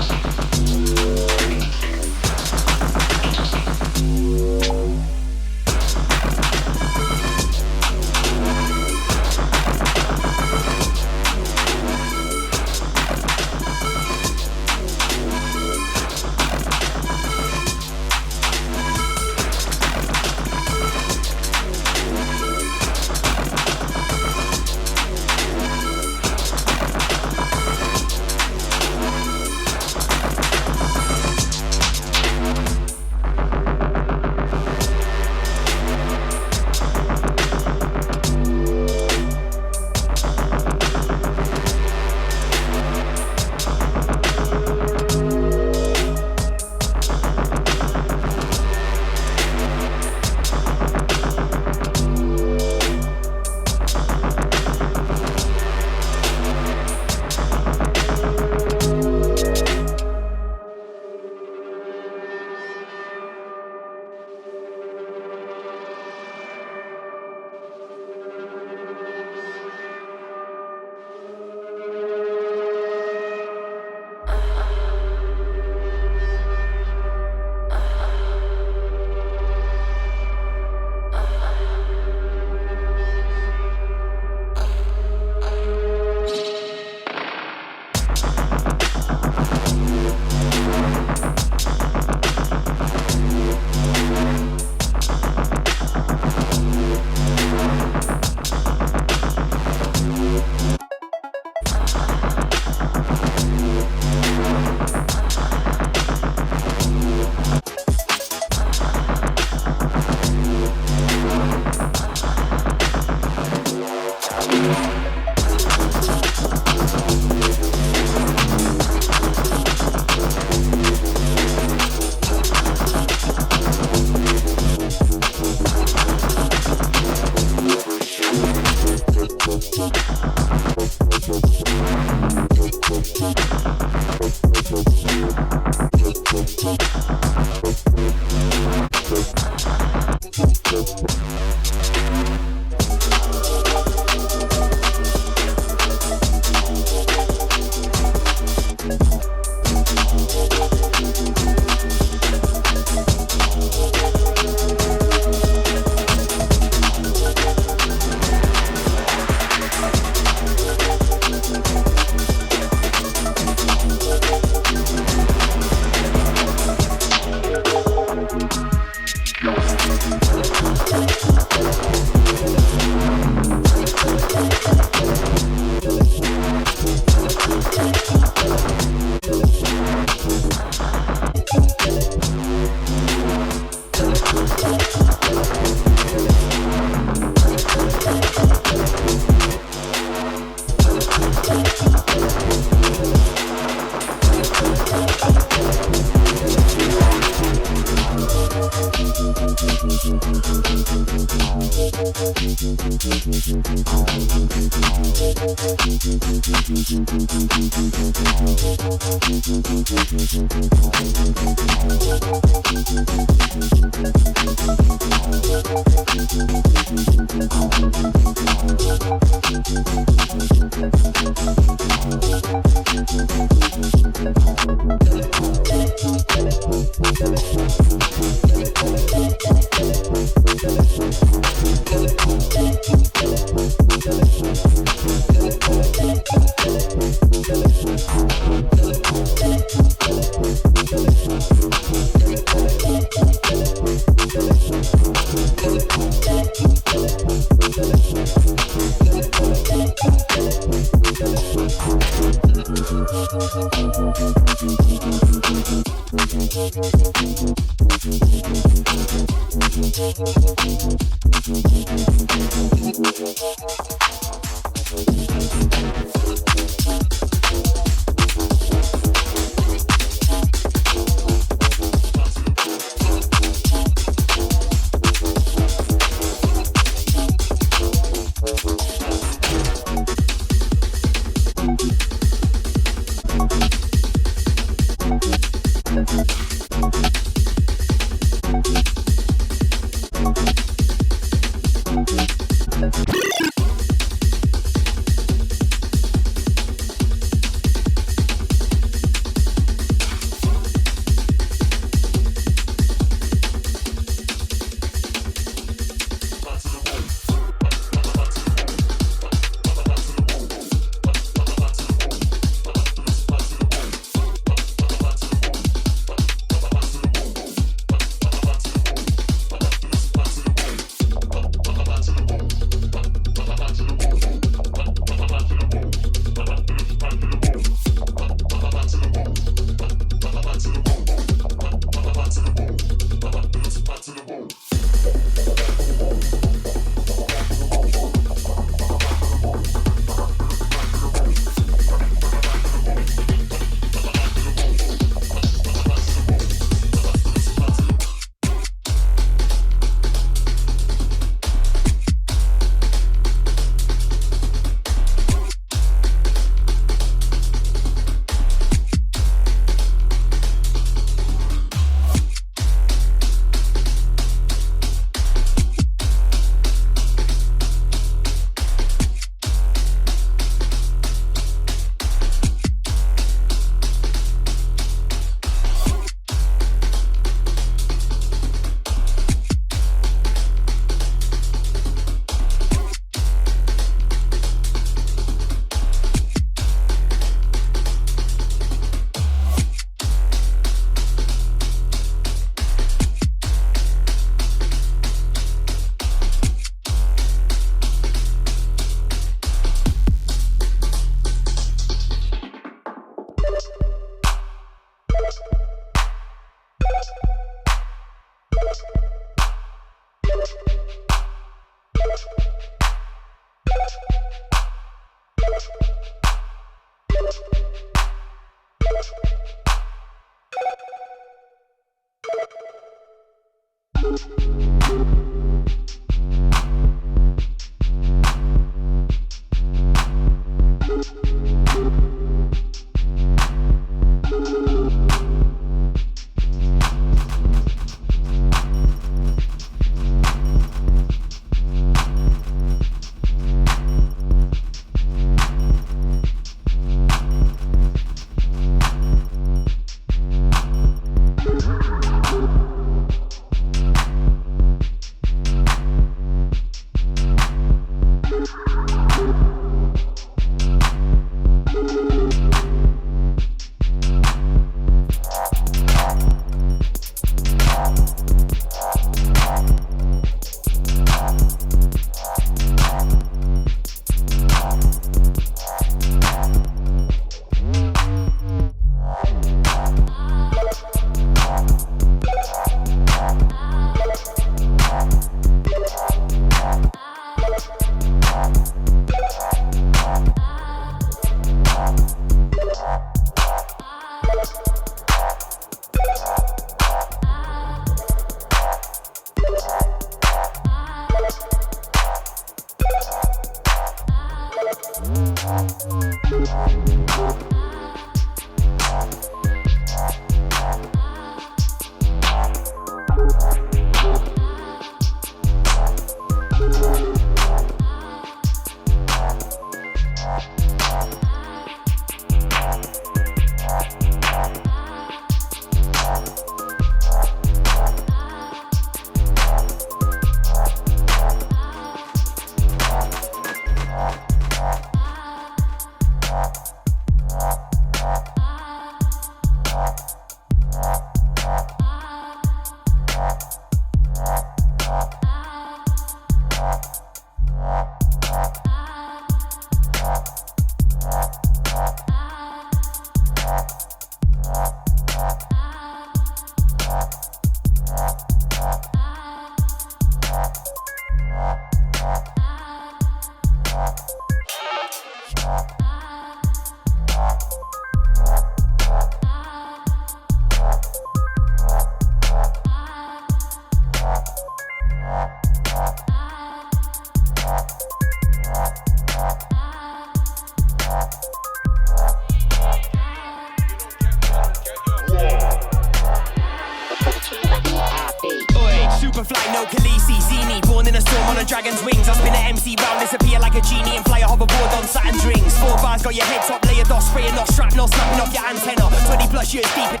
Speaker 4: Superfly, no Khaleesi, Zini, born in a storm on a dragon's wings. I spin an MC round, disappear like a genie and fly a hoverboard on Saturn's rings. 4 bars, got your head top, layered off, spraying off shrapnel, snapping off your antenna. 20 plus years deep in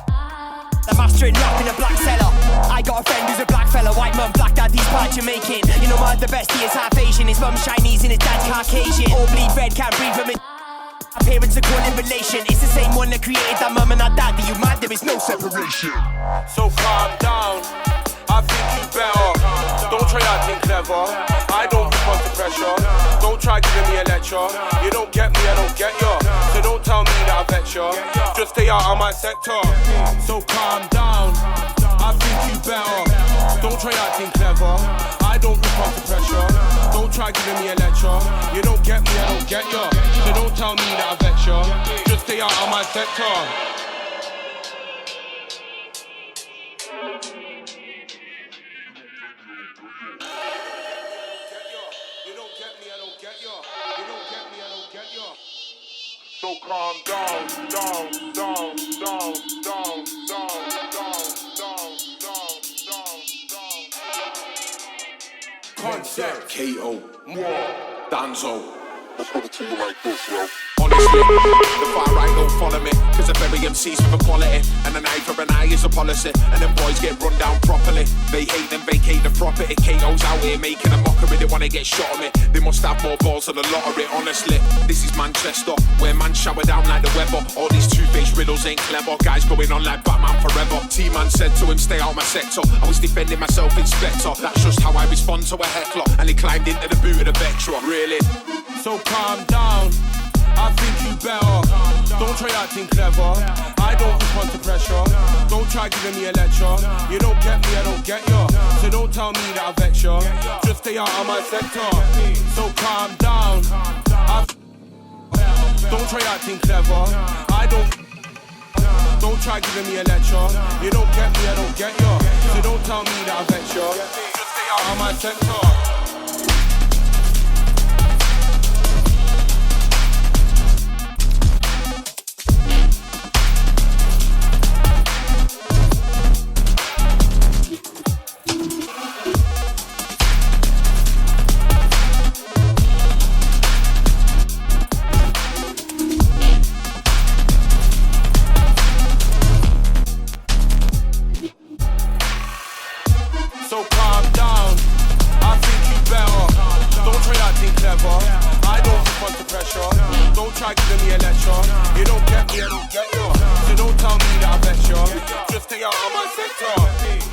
Speaker 4: the mastering rap in a black cellar. I got a friend who's a black fella, white mum, black dad, he's part Jamaican. You know my the best, he is half Asian, his mum's Chinese and his dad's Caucasian. All bleed red, can't breathe from it. My parents are called in relation. It's the same one that created that mum and that dad. Are you mad? There is no separation.
Speaker 5: So calm down, I think you better. Don't try acting clever, I don't respond to pressure. Don't try giving me a lecture. You don't get me, I don't get ya. So don't tell me that I vex ya. Just stay out of my sector. So calm down, I think you better. Don't try acting clever, I don't respond to pressure. Don't try giving me a lecture. You don't get me, I don't get ya. So don't tell me that I vex ya. Just stay out of my sector. So calm down, down, down, down, down, down, down, down, down, down. Concept, K.O., more, Danzo. Let's put it to you like this, yo. Honestly, the far right don't follow me, cause I bury MCs with equality, and an eye for an eye is a policy, and them boys get run down properly. They hate them, vacate the property. KO's out here making a mockery, they wanna get shot at me. They must have more balls than the lottery, honestly. This is Manchester, where man shower down like the weather. All these two-faced riddles ain't clever, guys going on like Batman forever. T-Man said to him, stay out my sector. I was defending myself, Inspector. That's just how I respond to a heckler, and he climbed into the boot of the Vectra. Really? So calm down, I think you better. Don't try acting clever, I don't respond to pressure. Don't try giving me a lecture. You don't get me, I don't get ya. So don't tell me that I vex ya. Just stay out of my sector. So calm down, don't try acting clever, I don't try giving me a lecture. You don't get me, I don't get ya. So don't tell me that I vex ya. Just stay out of my sector. So calm down, I think you better. Don't try acting clever, I don't respond to pressure. Don't try giving me a lecture. You don't get me, I don't get you. So don't tell me that I bet you. Just stay out of my sector.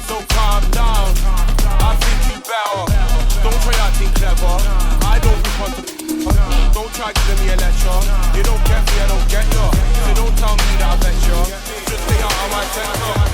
Speaker 5: So calm down, I think you better. Don't try acting clever, I don't respond to pressure. Don't try giving me a lecture. You don't get me, I don't get you. So don't tell me that I bet you. Just stay out of my sector.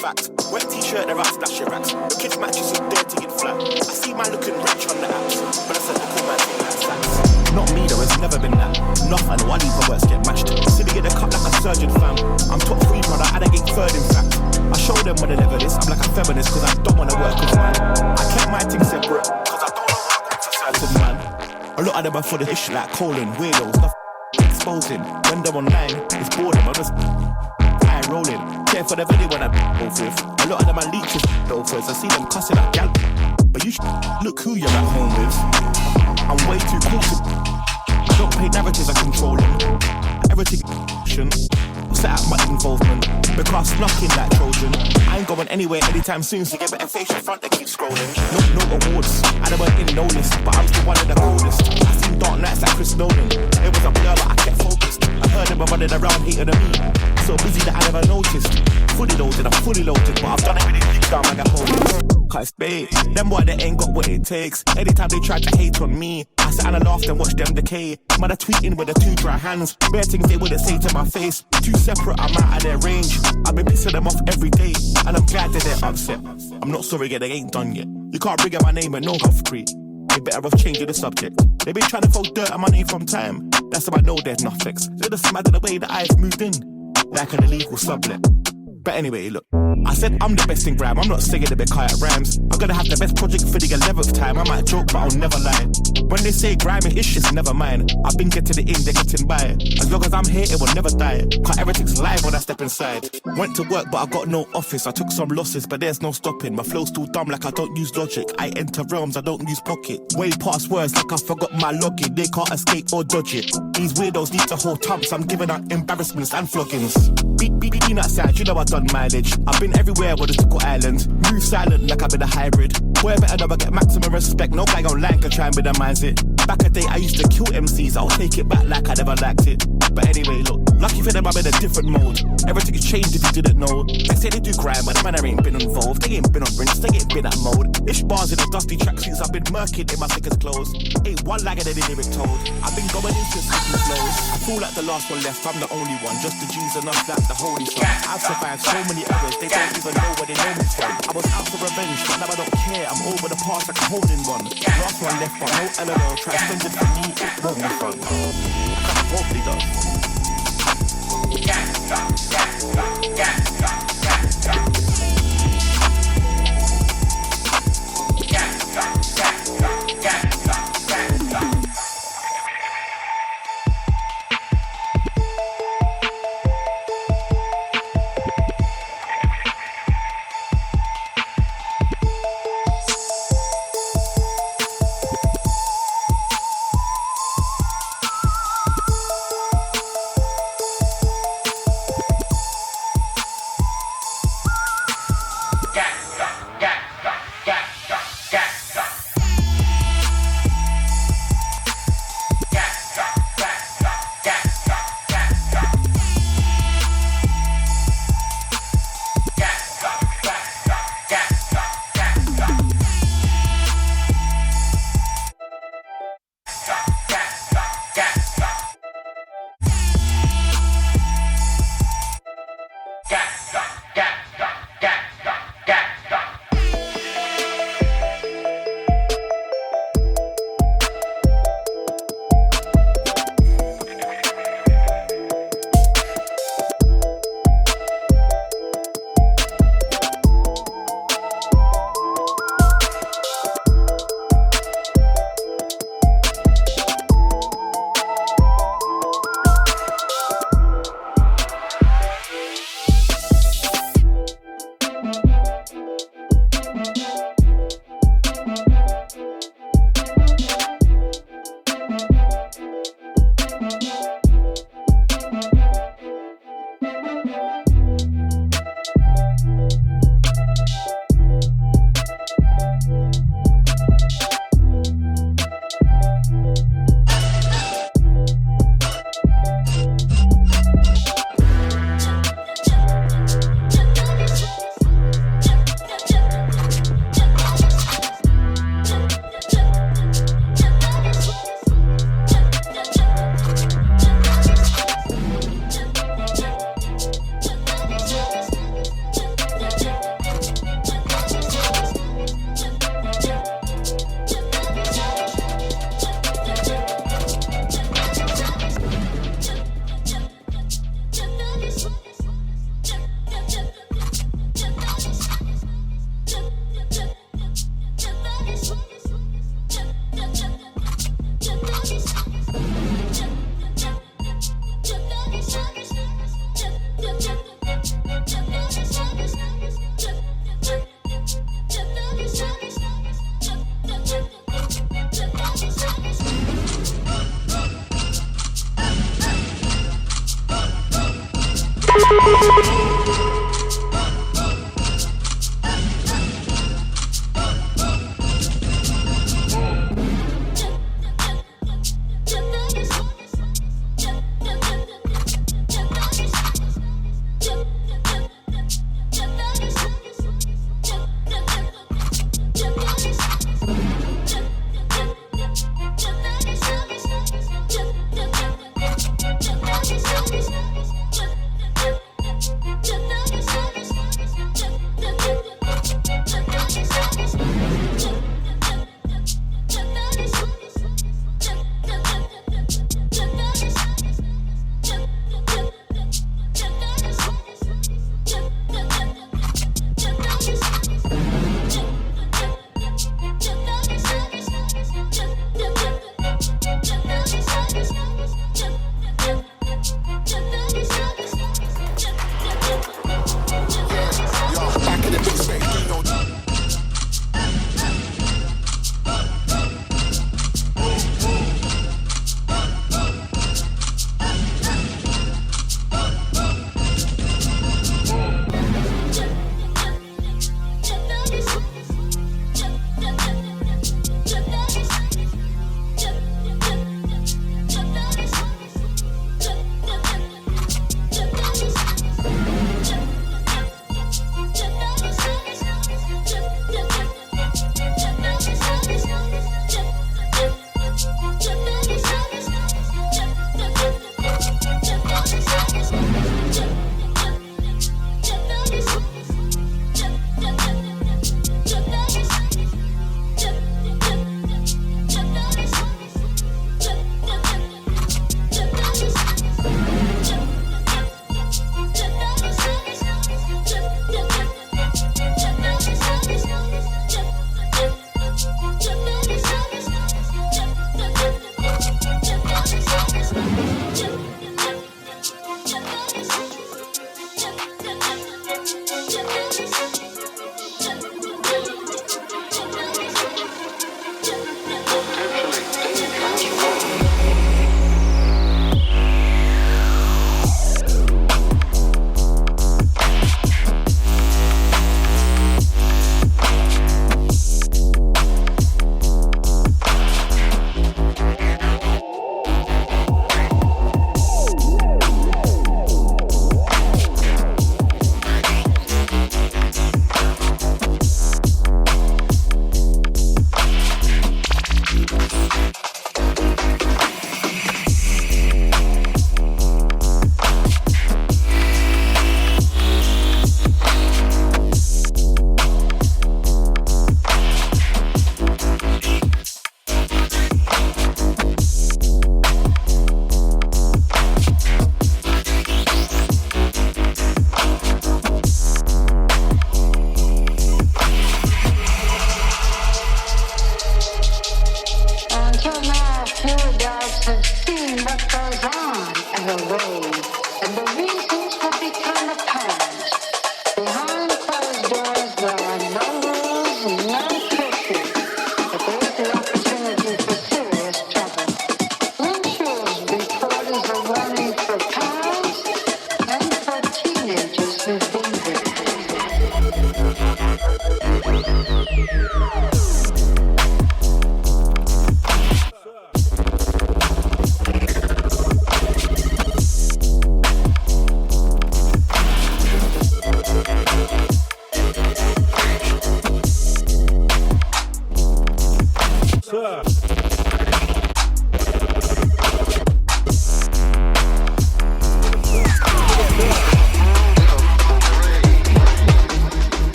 Speaker 6: fact. Wet t-shirt, the rats, splash your racks. The kids' mattress is dirty and flat. I see man looking rich on the apps, but I said the cool man thing like stats. Not me though, it's never been that. Enough, I know I leave my works get matched. Silly get the cut like a surgeon, fam. I'm top 3 brother, and I get third in fact. I show them what the level is. I'm like a feminist, cause I don't wanna work with man. I kept my thing separate, cause I don't know what I want to certain man. A lot of them are for the ish like colon, weirdos, stuff exposing. When they're online, it's boredom, I'm just eye rolling. Care for the video when I both with. A lot of them are leeches, loafers. I see them cussing at gal. But you look who you're at home with. I'm way too cool to. I don't pay narratives, I control them. Everything set out my involvement. Because I snuck in that Trojan. I ain't going anywhere anytime soon, so get better face in front, they keep scrolling. No awards, I never in no list, but I'm still one of the coolest. I seen dark nights like Chris Nolan. It was a blur, but I kept focused. I heard them running around hating on me. So busy that I never noticed. Fully loaded, I'm fully loaded, but I've done it with it down like a hole. Cause babe, them boy they ain't got what it takes. Anytime they try to hate on me, I sat and I laughed and watched them decay. Man, I tweeting with the 2 dry hands. Bare things they wouldn't say to my face. 2 separate, I'm out of their range. I've been pissing them off every day, and I'm glad that they're upset. I'm not sorry yet, they ain't done yet. You can't bring up my name and no concrete. They better off changing the subject. They been trying to throw dirt on my name from time. That's how I know there's no fix. They're just mad at the way that I've moved in, like an illegal sublet. But anyway, look, I said I'm the best in grime. I'm not singing the bit quiet rhymes. I'm gonna have the best project for the 11th time. I might joke, but I'll never lie. When they say grime is just never mine. I've been getting it in, they're getting by. As long as I'm here, it will never die. Cause everything's live when I step inside. Went to work, but I got no office. I took some losses, but there's no stopping. My flow's too dumb, like I don't use logic. I enter realms, I don't use pocket. Way past words, like I forgot my login. They can't escape or dodge it. These weirdos need to hold tumps. I'm giving out embarrassments and floggings. Beat outside, you know I done mileage. I've been everywhere with a typical island. Move silent like I've been a hybrid. Boy, better never get maximum respect. No guy online can try and minimize it. Back a day I used to kill MCs. I'll take it back like I never liked it. But anyway, look, lucky for them I'm in a different mode. Everything's changed if you didn't know. They say they do crime, but the man ain't been involved. They ain't been on rinse, they ain't been at mode. Ish bars in the dusty tracksuits, I've been murking in my thickest clothes. Ain't one lag of the lyric told. I've been going in since speaking flows. I feel like the last one left, I'm the only one. Just the G's enough like the holy son. I've survived so many others, they don't even know where they know me from. I was out for revenge, but now I don't care. I'm over the past like a holding one. Last one left, but no LOL. Try to spend it for me, it won't be fun. I probably does.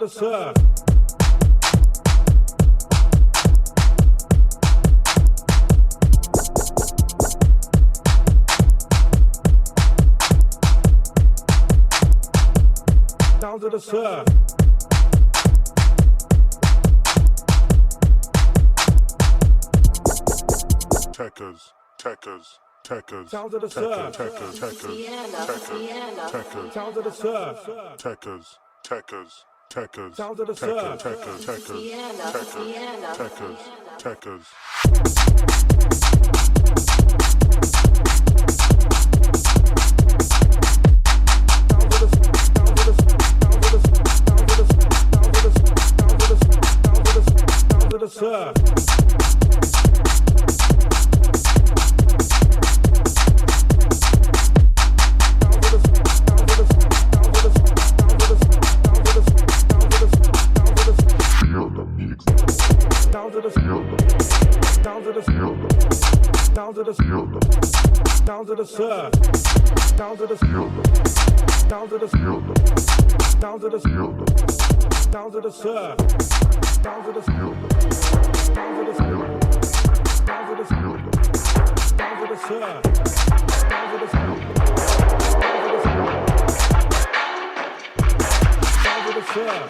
Speaker 7: Sounds of the surf. Sounds of the surf.
Speaker 8: Techers, techers, techers.
Speaker 7: Sounds of the surf.
Speaker 8: Techers, techers, techers.
Speaker 7: Sounds of the surf.
Speaker 8: Techers, techers, techers.
Speaker 7: Sounds of the surf.
Speaker 8: Techers, techers, techers, techers, techers.
Speaker 7: Surf. Sounds of the surf. Sounds of the sounds of the sounds of the sounds of the surf. Sounds of the sounds of the sounds of the sounds of the surf. Sounds of the sounds of the surf.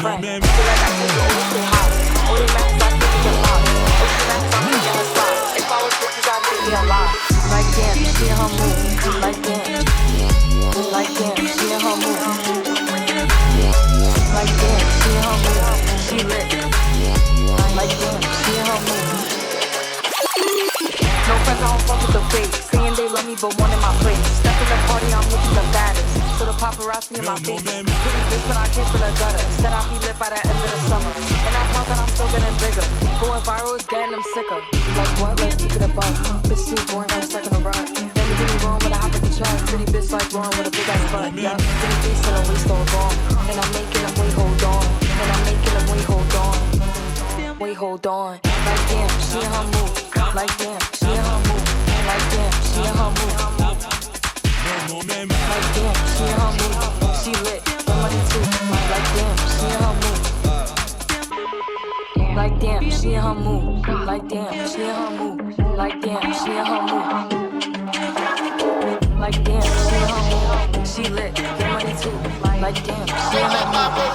Speaker 9: friend. Feel like I need to always stay hot. All the max I think is a lot. All the max I'm in the spot. If I was bitches, I'd make me a lot. Like damn, see her move. Like damn. Like damn, see her move. Like damn, see her move. She lit. Like damn, see her move. No friends, I don't fuck with the fake. Saying they love me, but one in my place. Step in the party, I'm looking the baddest. So the paparazzi in my face. Pretty bitch when I came for the gutter. Said I'll be lit by the end of the summer. And I thought that I'm still getting bigger. Going viral is getting them sicker. Like what? Let's keep it above. Bitch too boring, I'm stuck in a rut. Then you get me wrong when I hop in the truck. Pretty bitch like Lauren with a big ass butt. Yeah, pretty face and a waist all gone. And I'm making them wait, hold on. And I'm making them wait, hold on. Wait, hold on. Like damn, she in her move. Like damn, she in her move. Like damn, she in her move. Like damn, she in her move. She lit, the money too. Like damn, she in her move. Like damn, she in her move. Like damn, she in her move. Like damn, she in her move. Like damn, she in her move. She lit, the money too. Like damn, she in her move.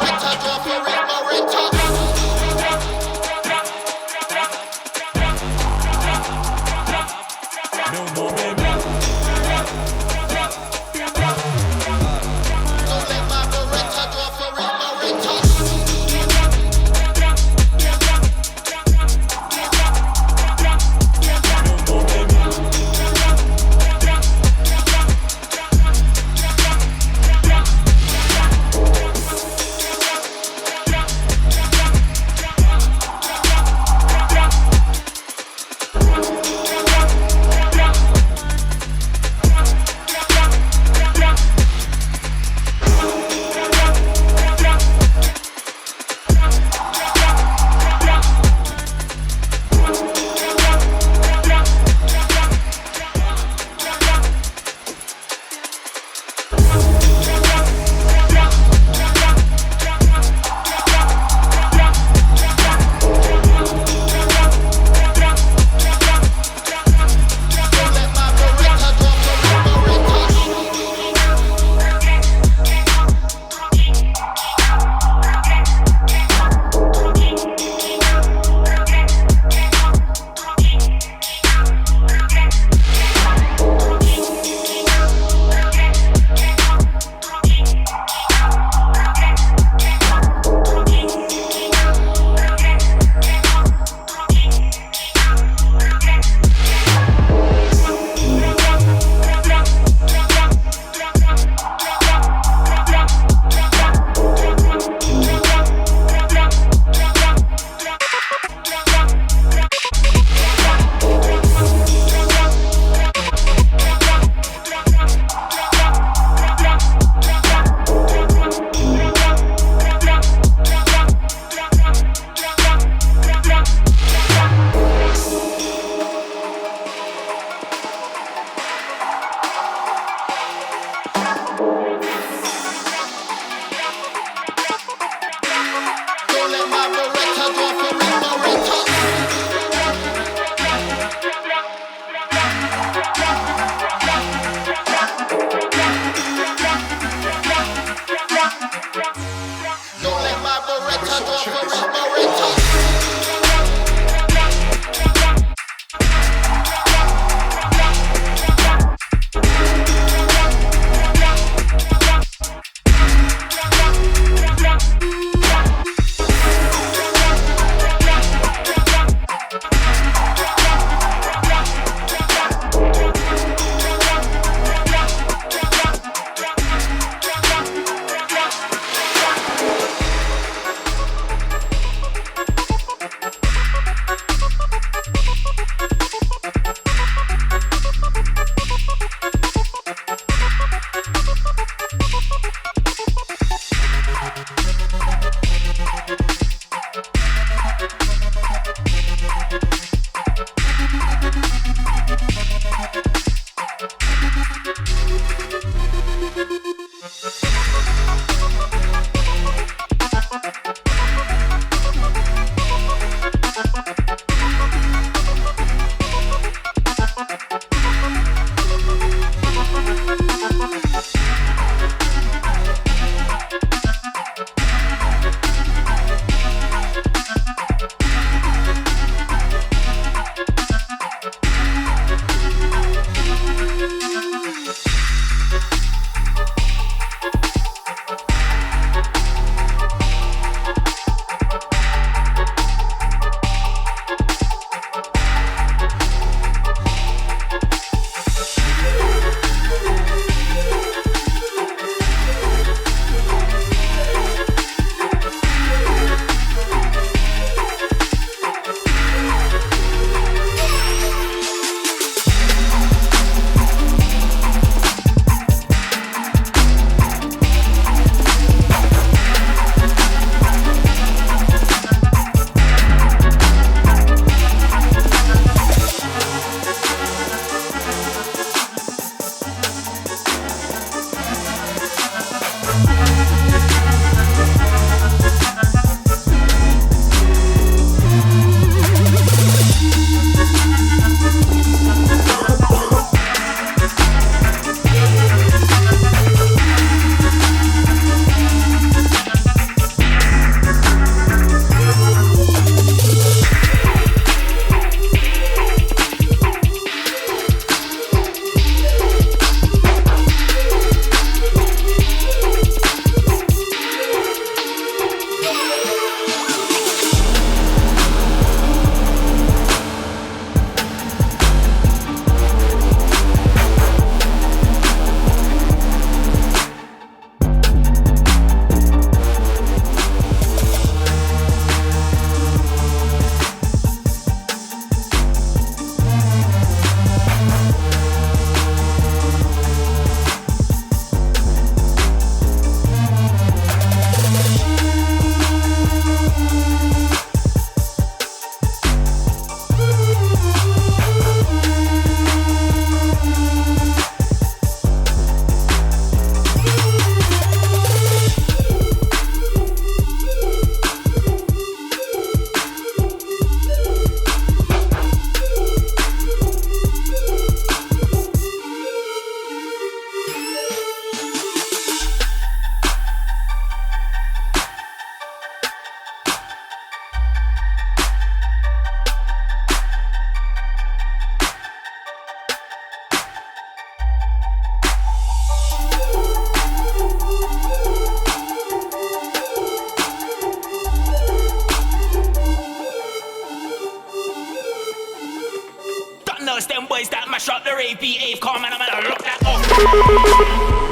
Speaker 4: mash up the rave, behave, calm, and I'm gonna lock that off.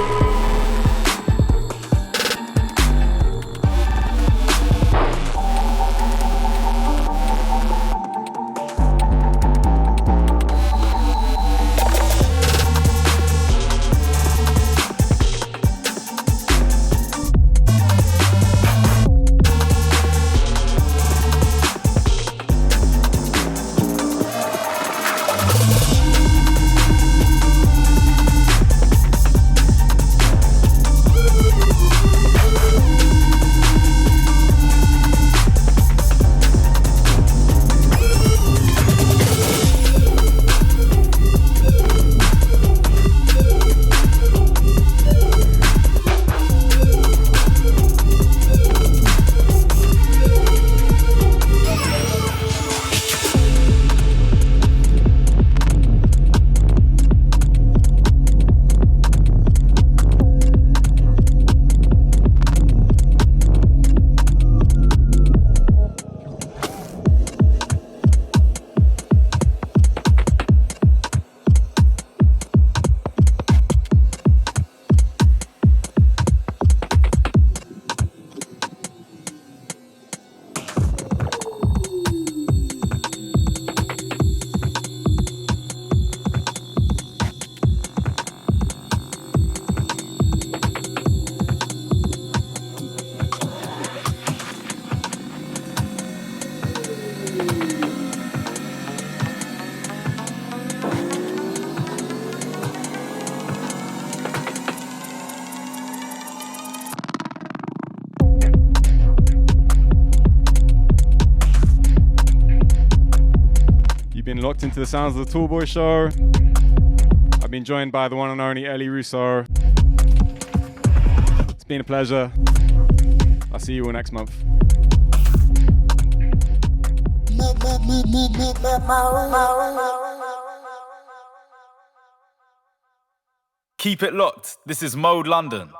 Speaker 2: Locked into the sounds of the Tallboy show. I've been joined by the one and only Ruso. It's been a pleasure. I'll see you all next month.
Speaker 10: Keep it locked. This is Mode London.